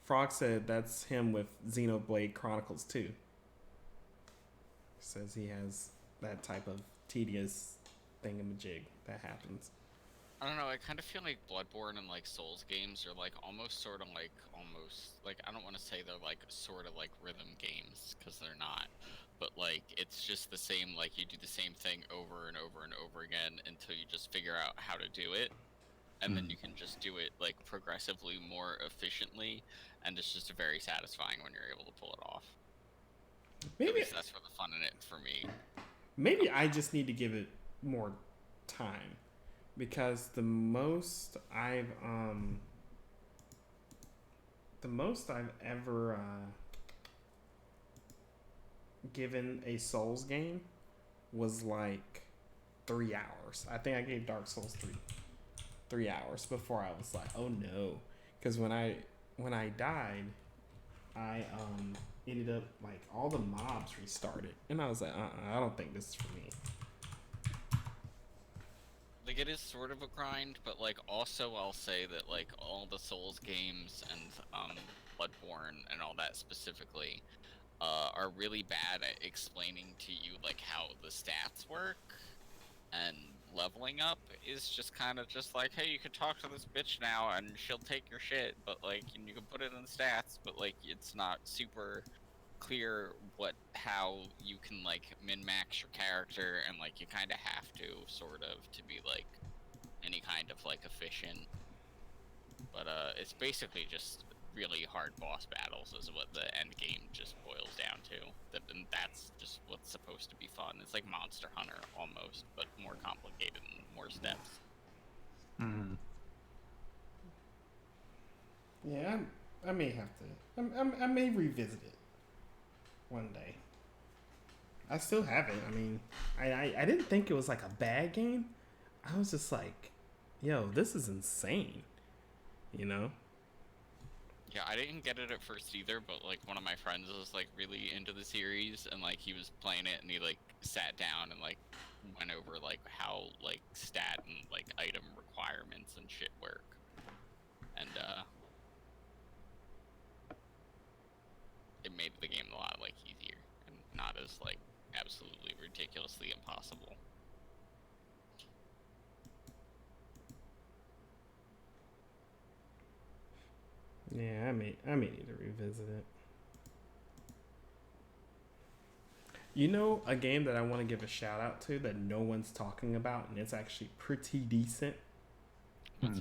[SPEAKER 1] Frog said that's him with Xenoblade Chronicles 2. Says he has that type of tedious thingamajig that happens.
[SPEAKER 3] I don't know, I kind of feel like Bloodborne and like Souls games are like almost sort of like I don't want to say they're like sort of like rhythm games, because they're not, but like it's just the same, like you do the same thing over and over and over again until you just figure out how to do it, and then you can just do it like progressively more efficiently, and it's just very satisfying when you're able to pull it off. At least that's for the fun in it for me.
[SPEAKER 1] Maybe I just need to give it more time, because the most I've ever given a Souls game was like 3 hours. I think I gave Dark Souls 3 hours before I was like, oh no, because when I died, I ended up like all the mobs restarted, and I was like, I don't think this is for me.
[SPEAKER 3] Like, it is sort of a grind, but like also I'll say that like all the Souls games and Bloodborne and all that specifically are really bad at explaining to you like how the stats work, and leveling up is just kind of just like, hey, you can talk to this bitch now and she'll take your shit, but like, and you can put it in the stats, but like it's not super clear how you can like min-max your character, and like you kind of have to sort of to be like any kind of like efficient, but it's basically just really hard boss battles is what the end game just boils down to. And that's just what's supposed to be fun. It's like Monster Hunter almost, but more complicated and more steps.
[SPEAKER 1] Yeah, I may have to. I may revisit it one day. I still have it. I mean, I didn't think it was like a bad game. I was just like, yo, this is insane. You know?
[SPEAKER 3] Yeah, I didn't get it at first either, but like one of my friends was like really into the series, and like he was playing it, and he like sat down and like went over like how like stat and like item requirements and shit work, and it made the game a lot like easier and not as like absolutely ridiculously impossible.
[SPEAKER 1] Yeah, I may need to revisit it. You know, a game that I want to give a shout out to that no one's talking about, and it's actually pretty decent.
[SPEAKER 3] What's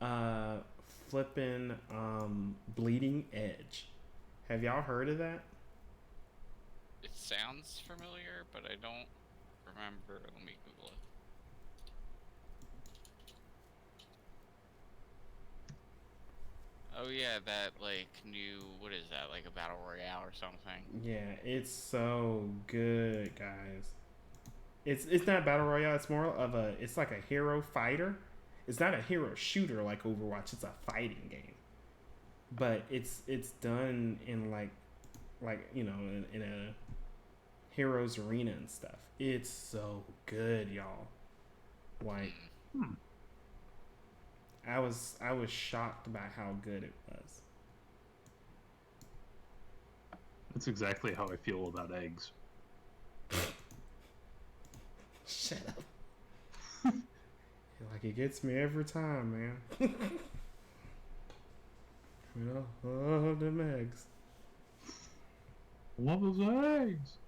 [SPEAKER 3] that?
[SPEAKER 1] Flipping Bleeding Edge. Have y'all heard of that?
[SPEAKER 3] It sounds familiar, but I don't remember. Let me Google it. Oh yeah, that like new, what is that? Like a battle royale or something?
[SPEAKER 1] Yeah, it's so good, guys. It's not battle royale. It's more of a. It's like a hero fighter. It's not a hero shooter like Overwatch. It's a fighting game, but it's done in like in a heroes arena and stuff. It's so good, y'all. Like
[SPEAKER 3] Hmm.
[SPEAKER 2] Hmm.
[SPEAKER 1] I was shocked by how good it was.
[SPEAKER 2] That's exactly how I feel about eggs.
[SPEAKER 1] Shut up. Like it gets me every time, man. Love them eggs.
[SPEAKER 2] Love those eggs.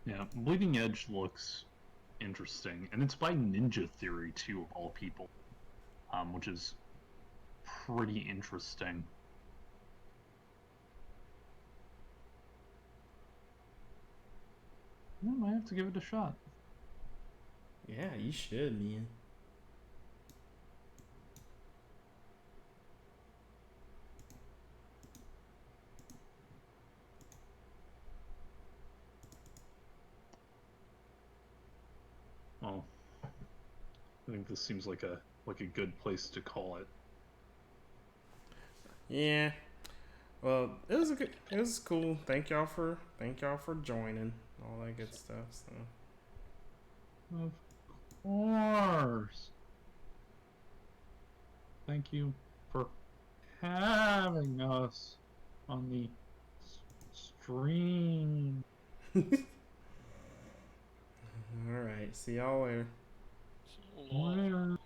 [SPEAKER 2] Yeah, Bleeding Edge looks interesting, and it's by Ninja Theory too, of all people, which is pretty interesting. I might have to give it a shot.
[SPEAKER 1] Yeah, you should, man.
[SPEAKER 2] Well, I think this seems like a good place to call it.
[SPEAKER 1] Yeah. Well, it was cool. Thank y'all for joining. All that good stuff. So.
[SPEAKER 2] Of course. Thank you for having us on the stream.
[SPEAKER 1] All right. See y'all later.
[SPEAKER 3] So long.